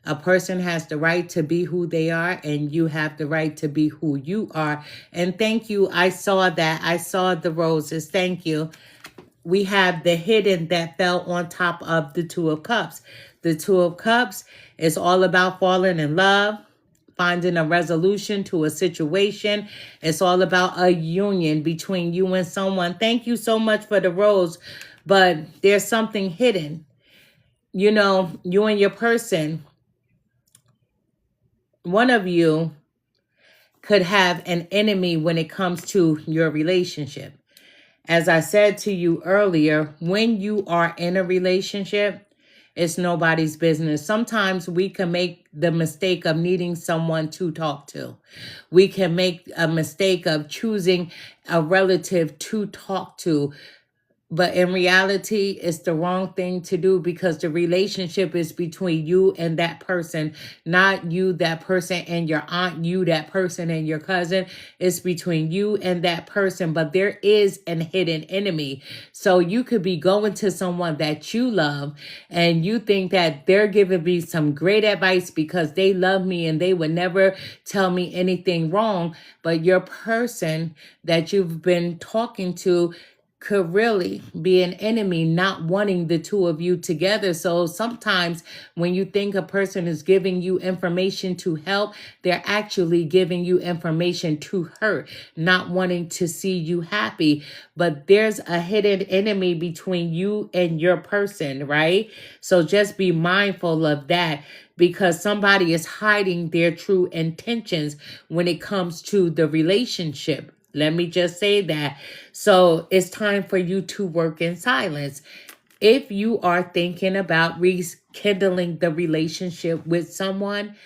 A person has the right to be who they are, and you have the right to be who you are. And thank you. I saw that. I saw the roses. Thank you. We have the hidden that fell on top of the Two of Cups. The Two of Cups is all about falling in love, finding a resolution to a situation. It's all about a union between you and someone. Thank you so much for the rose, but there's something hidden. You know, you and your person, one of you could have an enemy when it comes to your relationship. As I said to you earlier, when you are in a relationship, it's nobody's business. Sometimes we can make the mistake of needing someone to talk to. We can make a mistake of choosing a relative to talk to. But in reality, it's the wrong thing to do because the relationship is between you and that person, not you, that person, and your aunt, you, that person, and your cousin. It's between you and that person. But there is an hidden enemy. So you could be going to someone that you love and you think that they're giving me some great advice because they love me and they would never tell me anything wrong. But your person that you've been talking to could really be an enemy, not wanting the two of you together. So sometimes when you think a person is giving you information to help, they're actually giving you information to hurt, not wanting to see you happy. But there's a hidden enemy between you and your person, right? So just be mindful of that, because somebody is hiding their true intentions when it comes to the relationship. Let me just say that. So it's time for you to work in silence. If you are thinking about rekindling the relationship with someone,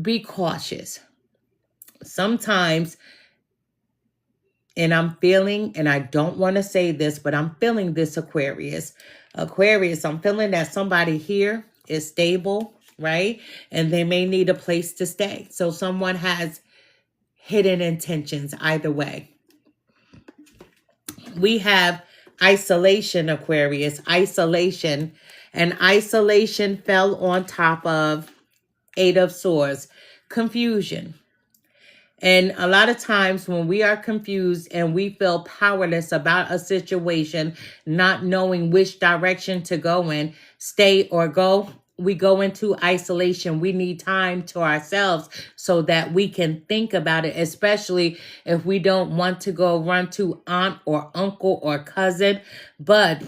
be cautious. Sometimes, and I'm feeling, and I don't want to say this, but I'm feeling this, Aquarius. Aquarius, I'm feeling that somebody here is stable, right? And they may need a place to stay. So someone has hidden intentions either way. We have isolation, Aquarius, isolation. And isolation fell on top of Eight of Swords, confusion. And a lot of times when we are confused and we feel powerless about a situation, not knowing which direction to go in, stay or go, we go into isolation. We need time to ourselves so that we can think about it, especially if we don't want to go run to aunt or uncle or cousin. But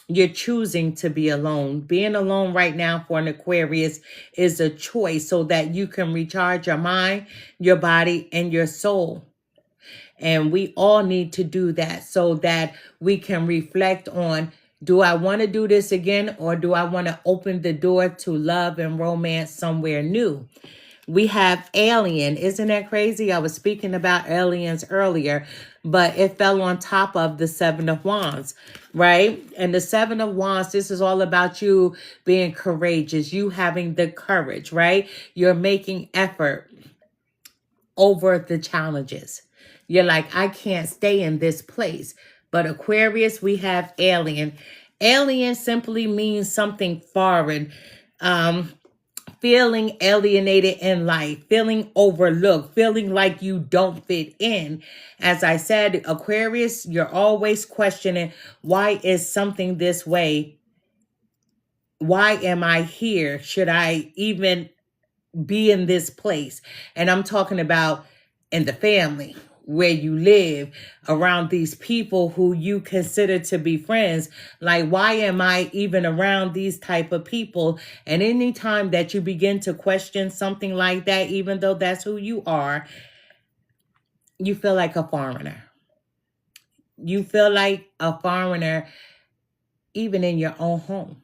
You're choosing to be alone. Being alone right now for an Aquarius is a choice so that you can recharge your mind, your body, and your soul. And we all need to do that so that we can reflect on, do I want to do this again, or do I want to open the door to love and romance somewhere new? We have alien. Isn't that crazy? I was speaking about aliens earlier, but it fell on top of the Seven of Wands, right? And the Seven of Wands, this is all about you being courageous, you having the courage, right? You're making effort over the challenges. You're like, I can't stay in this place. But Aquarius, we have alien. Alien simply means something foreign. Feeling alienated in life, feeling overlooked, feeling like you don't fit in. As I said, Aquarius, you're always questioning, why is something this way? Why am I here? Should I even be in this place? And I'm talking about in the family, where you live, around these people who you consider to be friends. Like, why am I even around these type of people? And anytime that you begin to question something like that, even though that's who you are, you feel like a foreigner. You feel like a foreigner even in your own home.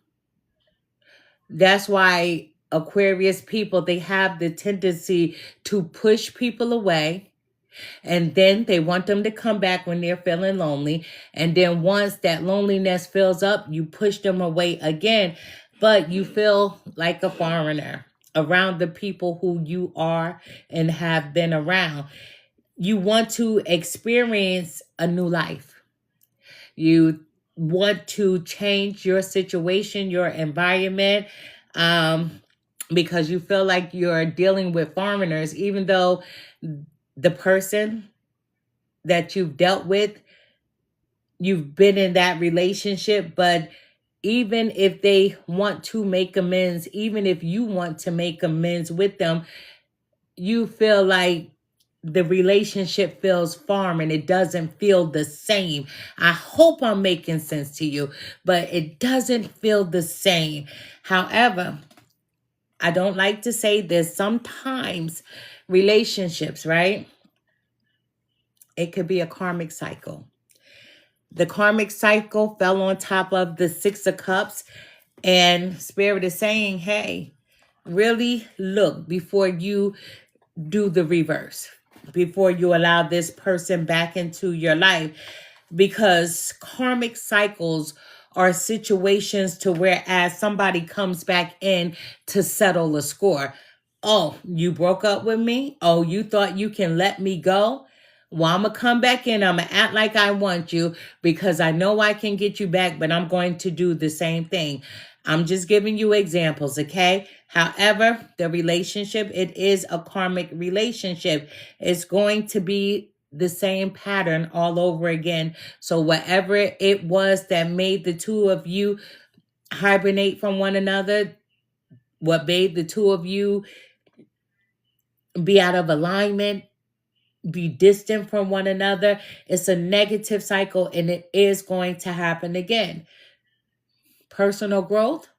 That's why Aquarius people, they have the tendency to push people away. And then they want them to come back when they're feeling lonely. And then once that loneliness fills up, you push them away again. But you feel like a foreigner around the people who you are and have been around. You want to experience a new life. You want to change your situation, your environment, because you feel like you're dealing with foreigners, even though the person that you've dealt with, you've been in that relationship. But even if they want to make amends, even if you want to make amends with them, you feel like the relationship feels foreign. It doesn't feel the same. I hope I'm making sense to you, but it doesn't feel the same. However, I don't like to say this. Sometimes relationships, right? It could be a karmic cycle. The karmic cycle fell on top of the Six of Cups, and Spirit is saying, hey, really look before you do the reverse, before you allow this person back into your life, because karmic cycles are situations to where as somebody comes back in to settle a score. Oh, you broke up with me? Oh, you thought you can let me go? Well, I'm going to come back in. I'm going to act like I want you because I know I can get you back, but I'm going to do the same thing. I'm just giving you examples, okay? However, the relationship, it is a karmic relationship. It's going to be the same pattern all over again. So whatever it was that made the two of you hibernate from one another, what made the two of you be out of alignment, be distant from one another, it's a negative cycle, and it is going to happen again. Personal growth,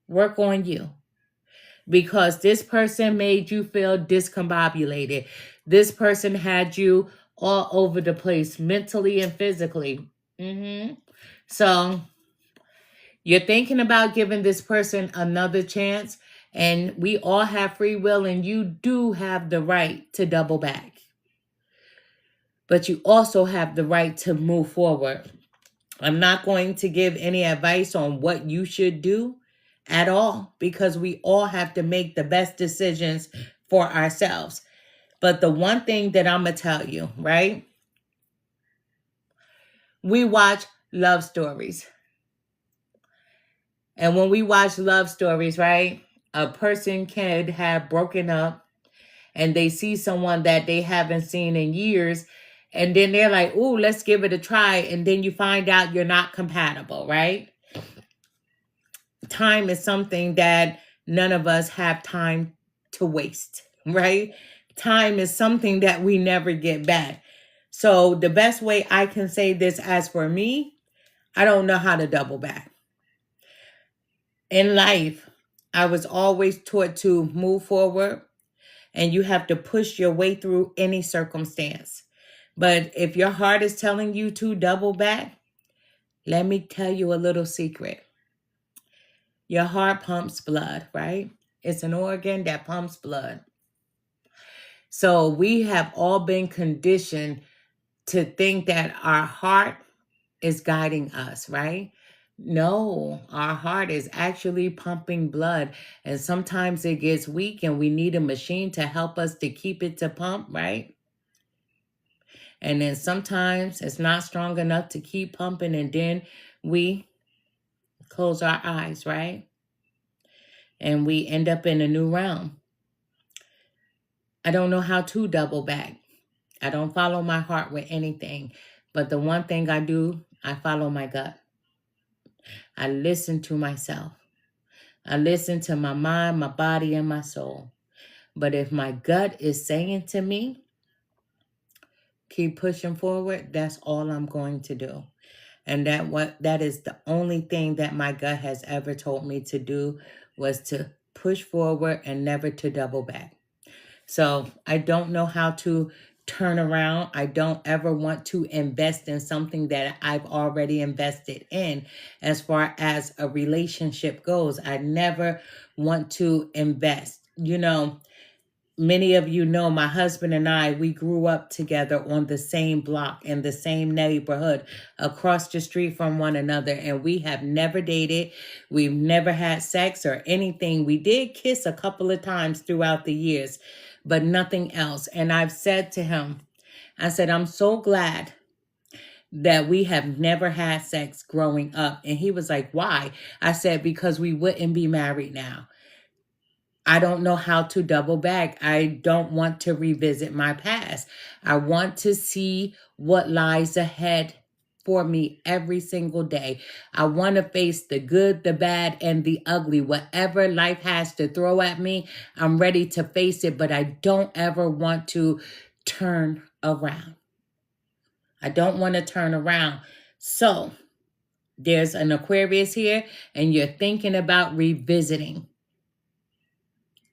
work on you. Because this person made you feel discombobulated. This person had you all over the place, mentally and physically. So you're thinking about giving this person another chance, and we all have free will, and you do have the right to double back. But you also have the right to move forward. I'm not going to give any advice on what you should do at all, because we all have to make the best decisions for ourselves. But the one thing that I'm going to tell you, right? We watch love stories. And when we watch love stories, right? A person can have broken up and they see someone that they haven't seen in years. And then they're like, ooh, let's give it a try. And then you find out you're not compatible, right? Time is something that none of us have time to waste, right? Time is something that we never get back. So the best way I can say this, as for me, I don't know how to double back. In life, I was always taught to move forward and you have to push your way through any circumstance. But if your heart is telling you to double back, let me tell you a little secret. Your heart pumps blood, right? It's an organ that pumps blood. So we have all been conditioned to think that our heart is guiding us, right? No, our heart is actually pumping blood. And sometimes it gets weak and we need a machine to help us to keep it to pump, right? And then sometimes it's not strong enough to keep pumping and then we close our eyes, right? And we end up in a new realm. I don't know how to double back. I don't follow my heart with anything. But the one thing I do, I follow my gut. I listen to myself. I listen to my mind, my body, and my soul. But if my gut is saying to me, keep pushing forward, that's all I'm going to do. And that is the only thing that my gut has ever told me to do, was to push forward and never to double back. So I don't know how to turn around. I don't ever want to invest in something that I've already invested in. As far as a relationship goes, I never want to invest. You know, many of you know my husband and I, we grew up together on the same block in the same neighborhood across the street from one another. And we have never dated. We've never had sex or anything. We did kiss a couple of times throughout the years, but nothing else. And I've said to him, I said, I'm so glad that we have never had sex growing up. And he was like, why? I said, because we wouldn't be married now. I don't know how to double back. I don't want to revisit my past. I want to see what lies ahead for me every single day. I want to face the good, the bad, and the ugly. Whatever life has to throw at me, I'm ready to face it, but I don't ever want to turn around. I don't want to turn around. So there's an Aquarius here, and you're thinking about revisiting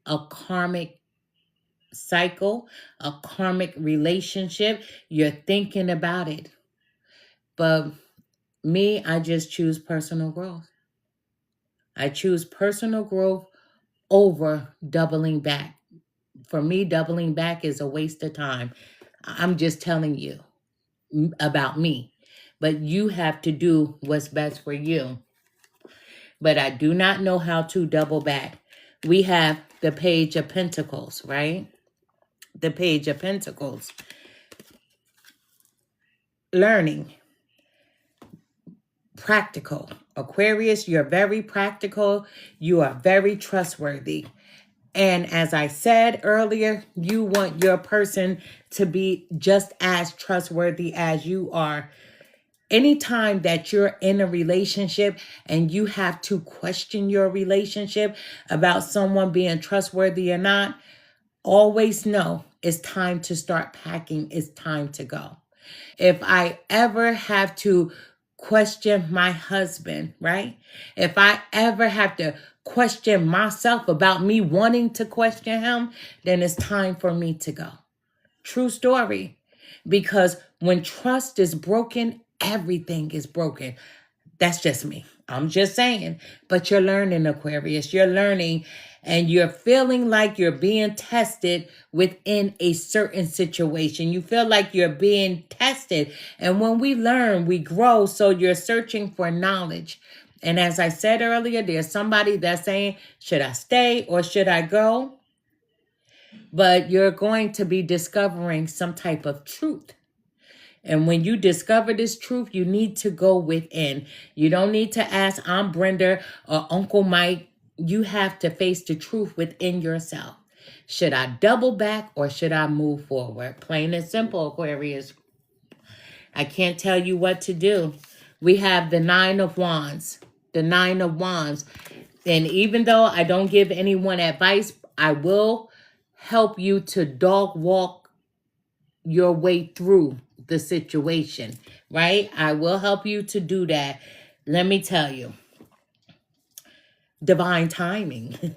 a karmic cycle, a karmic relationship. You're thinking about it. But me, I just choose personal growth. I choose personal growth over doubling back. For me, doubling back is a waste of time. I'm just telling you about me. But you have to do what's best for you. But I do not know how to double back. We have the Page of Pentacles, right? The Page of Pentacles. Learning. Practical. Aquarius, you're very practical. You are very trustworthy. And as I said earlier, you want your person to be just as trustworthy as you are. Anytime that you're in a relationship and you have to question your relationship about someone being trustworthy or not, always know it's time to start packing. It's time to go. If I ever have to question my husband, right? If I ever have to question myself about me wanting to question him, then it's time for me to go. True story. Because when trust is broken, everything is broken. That's just me. I'm just saying. But you're learning, Aquarius. You're learning and you're feeling like you're being tested within a certain situation. You feel like you're being tested. And when we learn, we grow. So you're searching for knowledge. And as I said earlier, there's somebody that's saying, should I stay or should I go? But you're going to be discovering some type of truth. And when you discover this truth, you need to go within. You don't need to ask Aunt Brenda or Uncle Mike. You have to face the truth within yourself. Should I double back or should I move forward? Plain and simple, Aquarius. I can't tell you what to do. We have the Nine of Wands. The Nine of Wands. And even though I don't give anyone advice, I will help you to dog walk your way through the situation, right? I will help you to do that. Let me tell you, divine timing.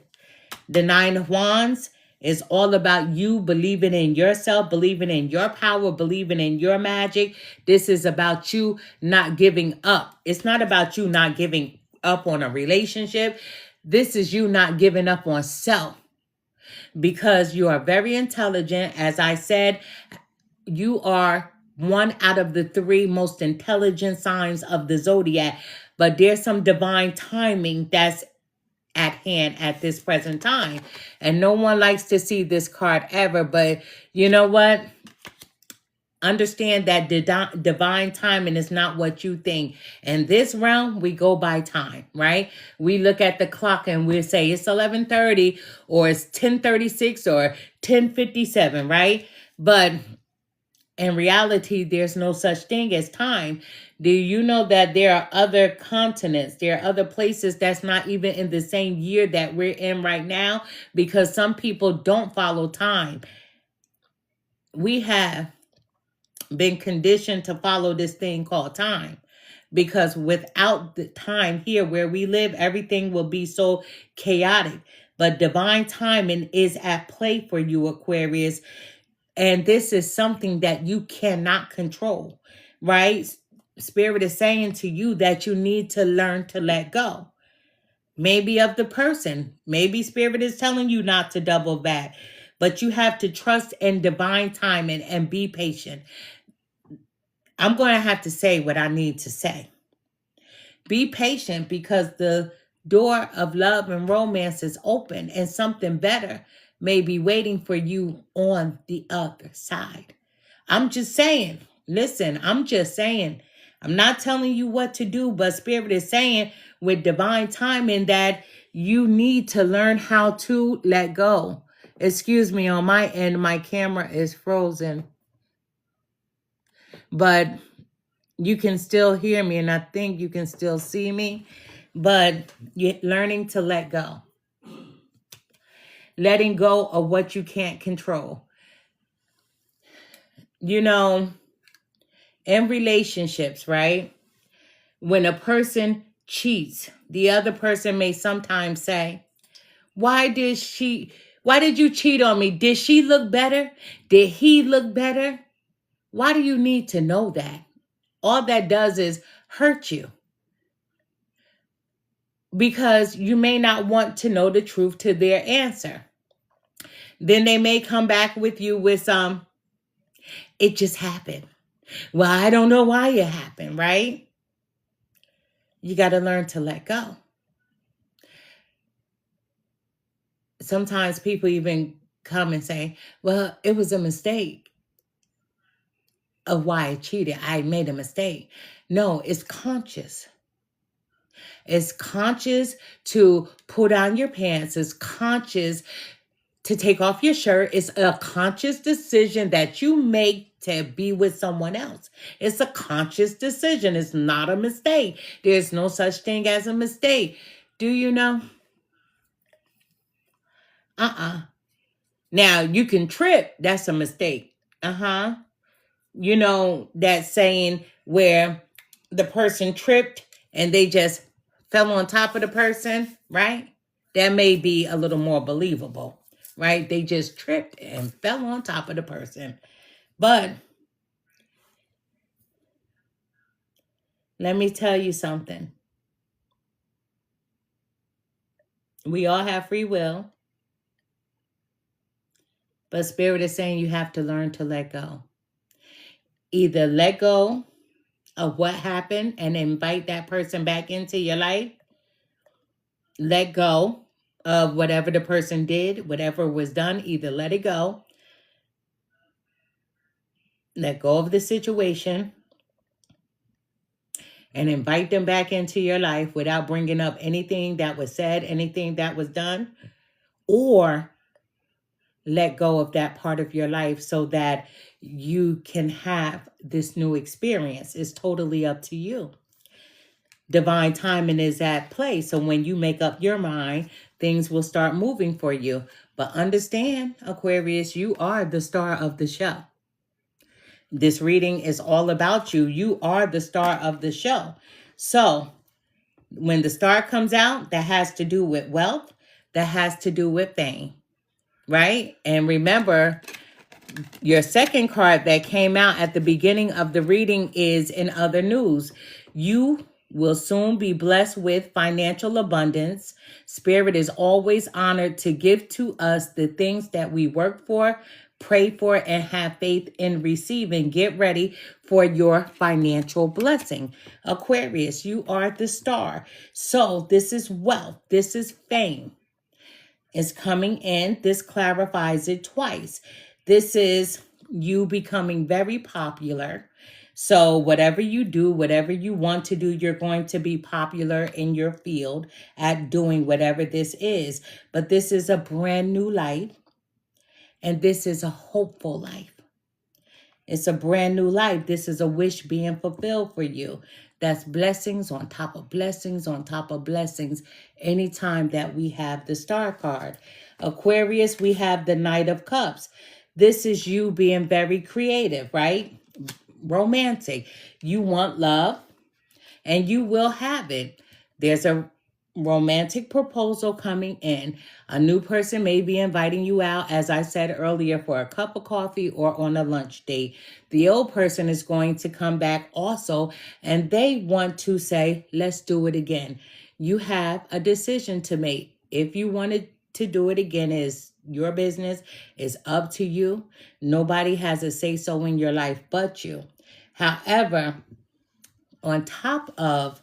The Nine of Wands is all about you believing in yourself, believing in your power, believing in your magic. This is about you not giving up. It's not about you not giving up on a relationship. This is you not giving up on self, because you are very intelligent. As I said, you are one out of the three most intelligent signs of the zodiac, but there's some divine timing that's at hand at this present time. And no one likes to see this card ever, but you know what? Understand that divine timing is not what you think. In this realm, we go by time, right? We look at the clock and we say it's 11:30 or it's 10:36 or 10:57, right? But in reality, there's no such thing as time. Do you know that there are other continents, there are other places that's not even in the same year that we're in right now? Because some people don't follow time. We have been conditioned to follow this thing called time, because without the time here where we live, everything will be so chaotic. But divine timing is at play for you, Aquarius. And this is something that you cannot control, right? Spirit is saying to you that you need to learn to let go. Maybe of the person. Maybe Spirit is telling you not to double back. But you have to trust in divine timing and be patient. I'm going to have to say what I need to say. Be patient, because the door of love and romance is open, and something better may be waiting for you on the other side. I'm just saying, listen, I'm just saying, I'm not telling you what to do, but Spirit is saying with divine timing that you need to learn how to let go. Excuse me, on my end, my camera is frozen, but you can still hear me, and I think you can still see me, but you're learning to let go. Letting go of what you can't control. You know, in relationships, right? When a person cheats, the other person may sometimes say, why did you cheat on me? Did she look better? Did he look better? Why do you need to know that? All that does is hurt you, because you may not want to know the truth to their answer. Then they may come back with you with it just happened. Well, I don't know why it happened, right? You got to learn to let go. Sometimes people even come and say, well, it was a mistake of why I cheated. I made a mistake. No, it's conscious. It's conscious to pull down your pants. It's conscious to take off your shirt. It's a conscious decision that you make to be with someone else. It's a conscious decision. It's not a mistake. There's no such thing as a mistake. Do you know? Now, you can trip. That's a mistake. You know, that saying where the person tripped and they just fell on top of the person, right? That may be a little more believable, right? They just tripped and fell on top of the person. But let me tell you something. We all have free will. But Spirit is saying you have to learn to let go. Either let go of what happened and invite that person back into your life. Let go of whatever the person did, whatever was done. Either let it go. Let go of the situation and invite them back into your life without bringing up anything that was said, anything that was done. Or let go of that part of your life so that you can have this new experience. It's totally up to you. Divine timing is at play. So when you make up your mind, things will start moving for you. But understand, Aquarius, you are the star of the show. This reading is all about you. You are the star of the show. So When the star comes out, that has to do with wealth, that has to do with fame, right? And remember, your second card that came out at the beginning of the reading is in other news. You will soon be blessed with financial abundance. Spirit is always honored to give to us the things that we work for, pray for, and have faith in receiving. Get ready for your financial blessing. Aquarius, you are the star. So this is wealth. This is fame is coming in. This clarifies it twice. This is you becoming very popular. So whatever you do, whatever you want to do, you're going to be popular in your field at doing whatever this is. But this is a brand new life, and this is a hopeful life. It's a brand new life. This is a wish being fulfilled for you. That's blessings on top of blessings on top of blessings anytime that we have the star card. Aquarius, we have the Knight of Cups. This is you being very creative, right? Romantic. You want love, and you will have it. There's a romantic proposal coming in. A new person may be inviting you out, as I said earlier, for a cup of coffee or on a lunch date. The old person is going to come back also, and they want to say, let's do it again. You have a decision to make. If you wanted to do it again, is your business, is up to you. Nobody has a say-so in your life but you. However, on top of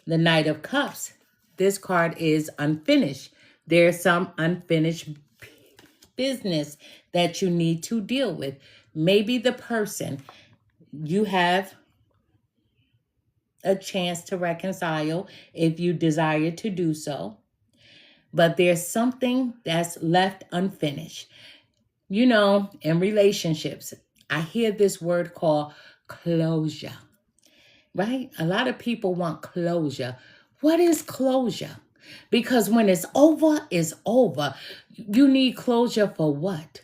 the Knight of Cups, this card is unfinished. There's some unfinished business that you need to deal with. Maybe the person, you have a chance to reconcile if you desire to do so. But there's something that's left unfinished. You know, in relationships, I hear this word called closure. Right? A lot of people want closure. What is closure? Because when it's over, it's over. You need closure for what?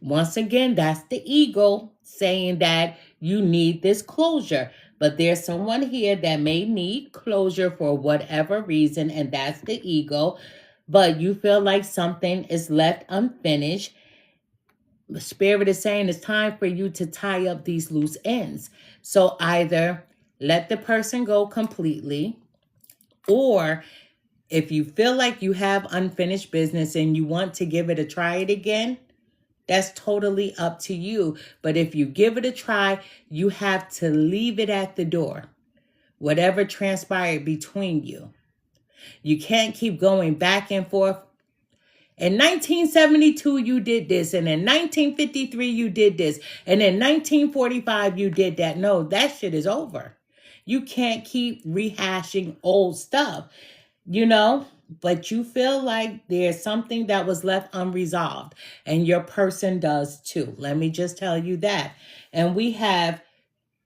Once again, that's the ego saying that you need this closure. But there's someone here that may need closure for whatever reason, and that's the ego. But you feel like something is left unfinished. The Spirit is saying it's time for you to tie up these loose ends. So either let the person go completely, or if you feel like you have unfinished business and you want to give it a try it again, that's totally up to you. But if you give it a try, you have to leave it at the door. Whatever transpired between you. You can't keep going back and forth. In 1972, you did this. And in 1953, you did this. And in 1945, you did that. No, that shit is over. You can't keep rehashing old stuff, you know, but you feel like there's something that was left unresolved, and your person does too. Let me just tell you that. And we have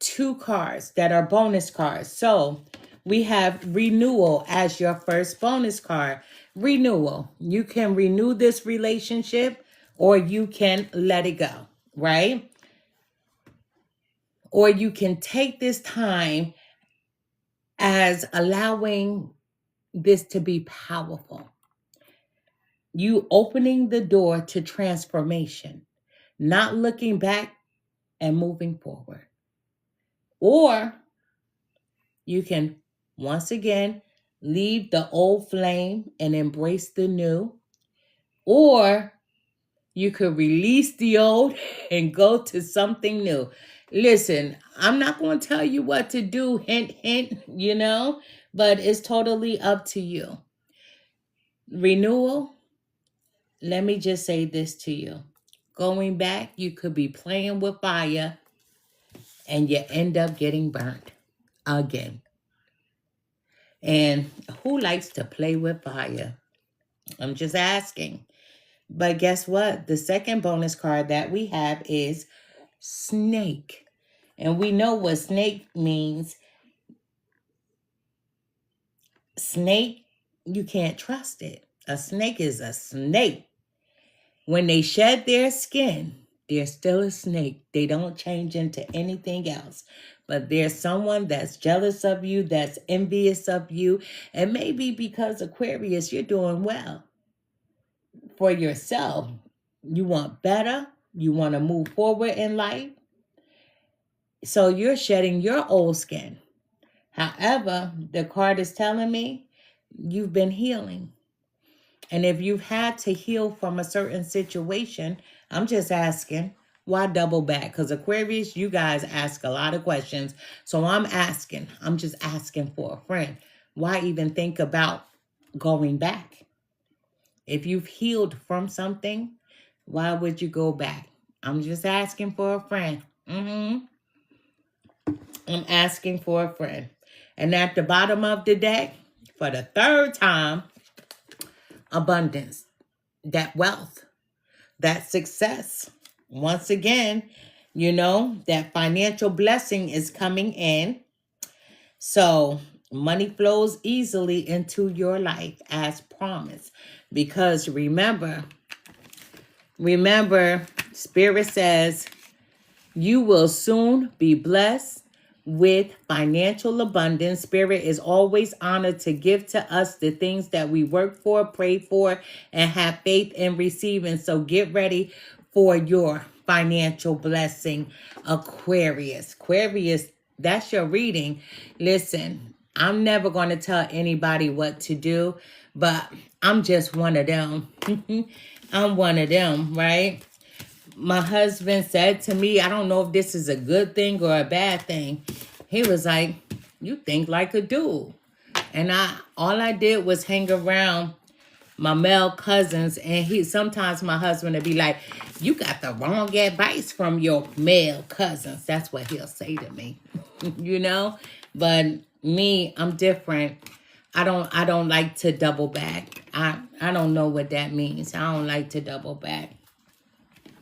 two cards that are bonus cards. So we have renewal as your first bonus card. Renewal. You can renew this relationship, or you can let it go, right? Or you can take this time as allowing this to be powerful. You opening the door to transformation, not looking back and moving forward. Or you can, once again, leave the old flame and embrace the new. Or you could release the old and go to something new. Listen, I'm not going to tell you what to do, hint, hint, you know, but it's totally up to you. Renewal, let me just say this to you. Going back, you could be playing with fire and you end up getting burnt again. And who likes to play with fire? I'm just asking. But guess what? The second bonus card that we have is snake. And we know what snake means. Snake, you can't trust it. A snake is a snake. When they shed their skin, they're still a snake. They don't change into anything else. But there's someone that's jealous of you, that's envious of you. And maybe because Aquarius, you're doing well for yourself. You want better. You want to move forward in life. So you're shedding your old skin. However, the card is telling me you've been healing. And if you've had to heal from a certain situation, I'm just asking, why double back? Because Aquarius, you guys ask a lot of questions. So I'm just asking for a friend. Why even think about going back? If you've healed from something, why would you go back? I'm just asking for a friend. I'm asking for a friend. And at the bottom of the deck, for the third time, abundance, that wealth, that success. Once again, that financial blessing is coming in. So money flows easily into your life as promised. Because remember, Spirit says you will soon be blessed with financial abundance. Spirit is always honored to give to us the things that we work for, pray for, and have faith in receiving. So get ready for your financial blessing, Aquarius. Aquarius, that's your reading. Listen, I'm never going to tell anybody what to do, but I'm just one of them. I'm one of them, right? My husband said to me, I don't know if this is a good thing or a bad thing. He was like, you think like a dude. And all I did was hang around my male cousins. And sometimes my husband would be like, you got the wrong advice from your male cousins. That's what he'll say to me, But me, I'm different. I don't like to double back. I don't know what that means. I don't like to double back.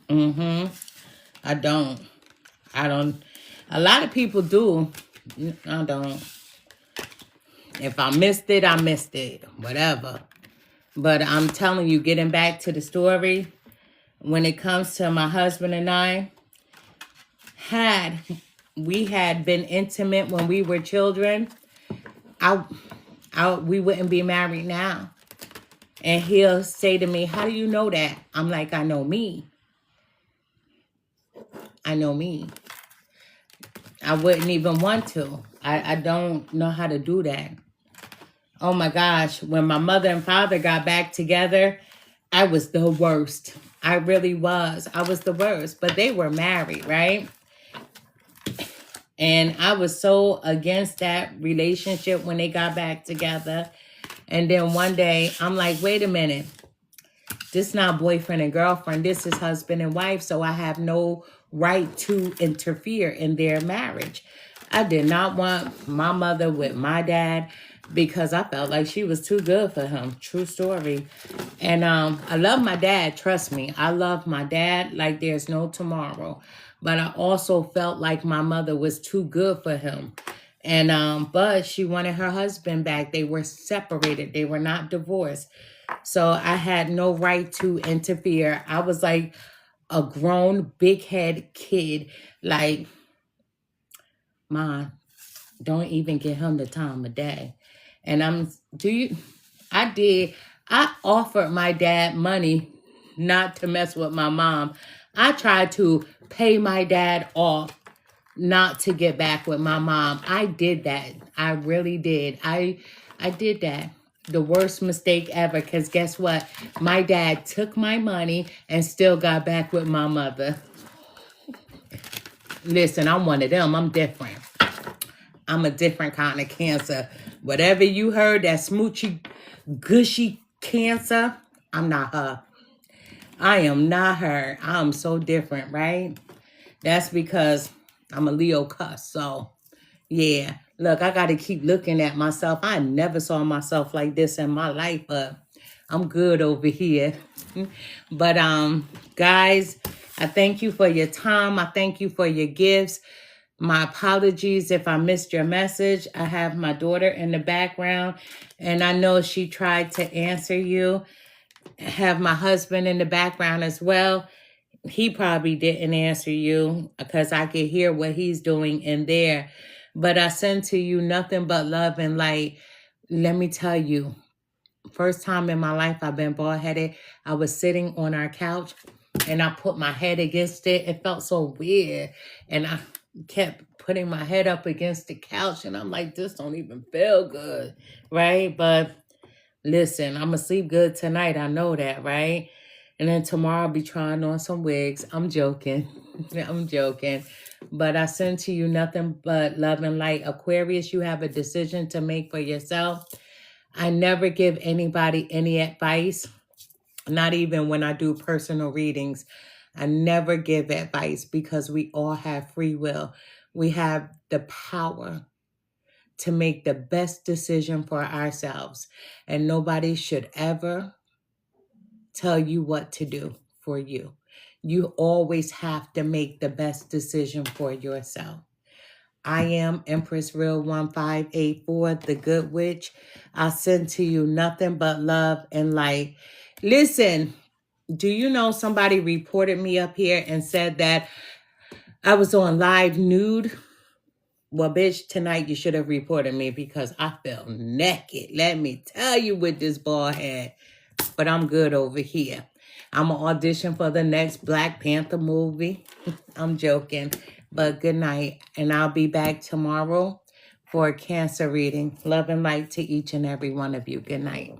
I don't. A lot of people do. I don't. If I missed it, I missed it. Whatever. But I'm telling you, getting back to the story, when it comes to my husband and I, we had been intimate when we were children, we wouldn't be married now. And he'll say to me, how do you know that? I'm like, I know me. I know me. I wouldn't even want to. I don't know how to do that. Oh my gosh. When my mother and father got back together, I was the worst. I really was. I was the worst. But they were married, right? And I was so against that relationship when they got back together. And then one day, I'm like, wait a minute. This is not boyfriend and girlfriend. This is husband and wife. So I have no right to interfere in their marriage. I did not want my mother with my dad because I felt like she was too good for him. True story. And I love my dad. Trust me. I love my dad like there's no tomorrow. But I also felt like my mother was too good for him. And but she wanted her husband back. They were separated. They were not divorced. So I had no right to interfere. I was like a grown, big head kid. Like, Mom, don't even give him the time of day. And I offered my dad money not to mess with my mom. I tried to pay my dad off not to get back with my mom. I did that. I really did. I did that. The worst mistake ever, because guess what? My dad took my money and still got back with my mother. Listen, I'm one of them. I'm different. I'm a different kind of Cancer. Whatever you heard, that smoochy, gushy Cancer, I'm not her. I am not her. I'm so different, right? That's because I'm a Leo cuss. So, yeah. Look, I got to keep looking at myself. I never saw myself like this in my life, but I'm good over here. But, guys, I thank you for your time. I thank you for your gifts. My apologies if I missed your message. I have my daughter in the background, and I know she tried to answer you. I have my husband in the background as well. he probably didn't answer you because I could hear what he's doing in there. But I send to you nothing but love and light. Let me tell you, first time in my life I've been bald-headed. I was sitting on our couch and I put my head against it. It felt so weird. And I kept putting my head up against the couch and I'm like, this don't even feel good, right? But listen, I'm going to sleep good tonight. I know that, right? And then tomorrow I'll be trying on some wigs. I'm joking. I'm joking. But I send to you nothing but love and light. Aquarius, you have a decision to make for yourself. I never give anybody any advice, not even when I do personal readings. I never give advice because we all have free will. We have the power to make the best decision for ourselves. And nobody should ever tell you what to do for you. You always have to make the best decision for yourself. I am Empress Real 1584, the Good Witch. I send to you nothing but love and light. Listen, do you know somebody reported me up here and said that I was on live nude? Well, bitch, tonight you should have reported me because I felt naked. Let me tell you with this bald head. But I'm good over here. I'm going to audition for the next Black Panther movie. I'm joking. But good night. And I'll be back tomorrow for a Cancer reading. Love and light to each and every one of you. Good night.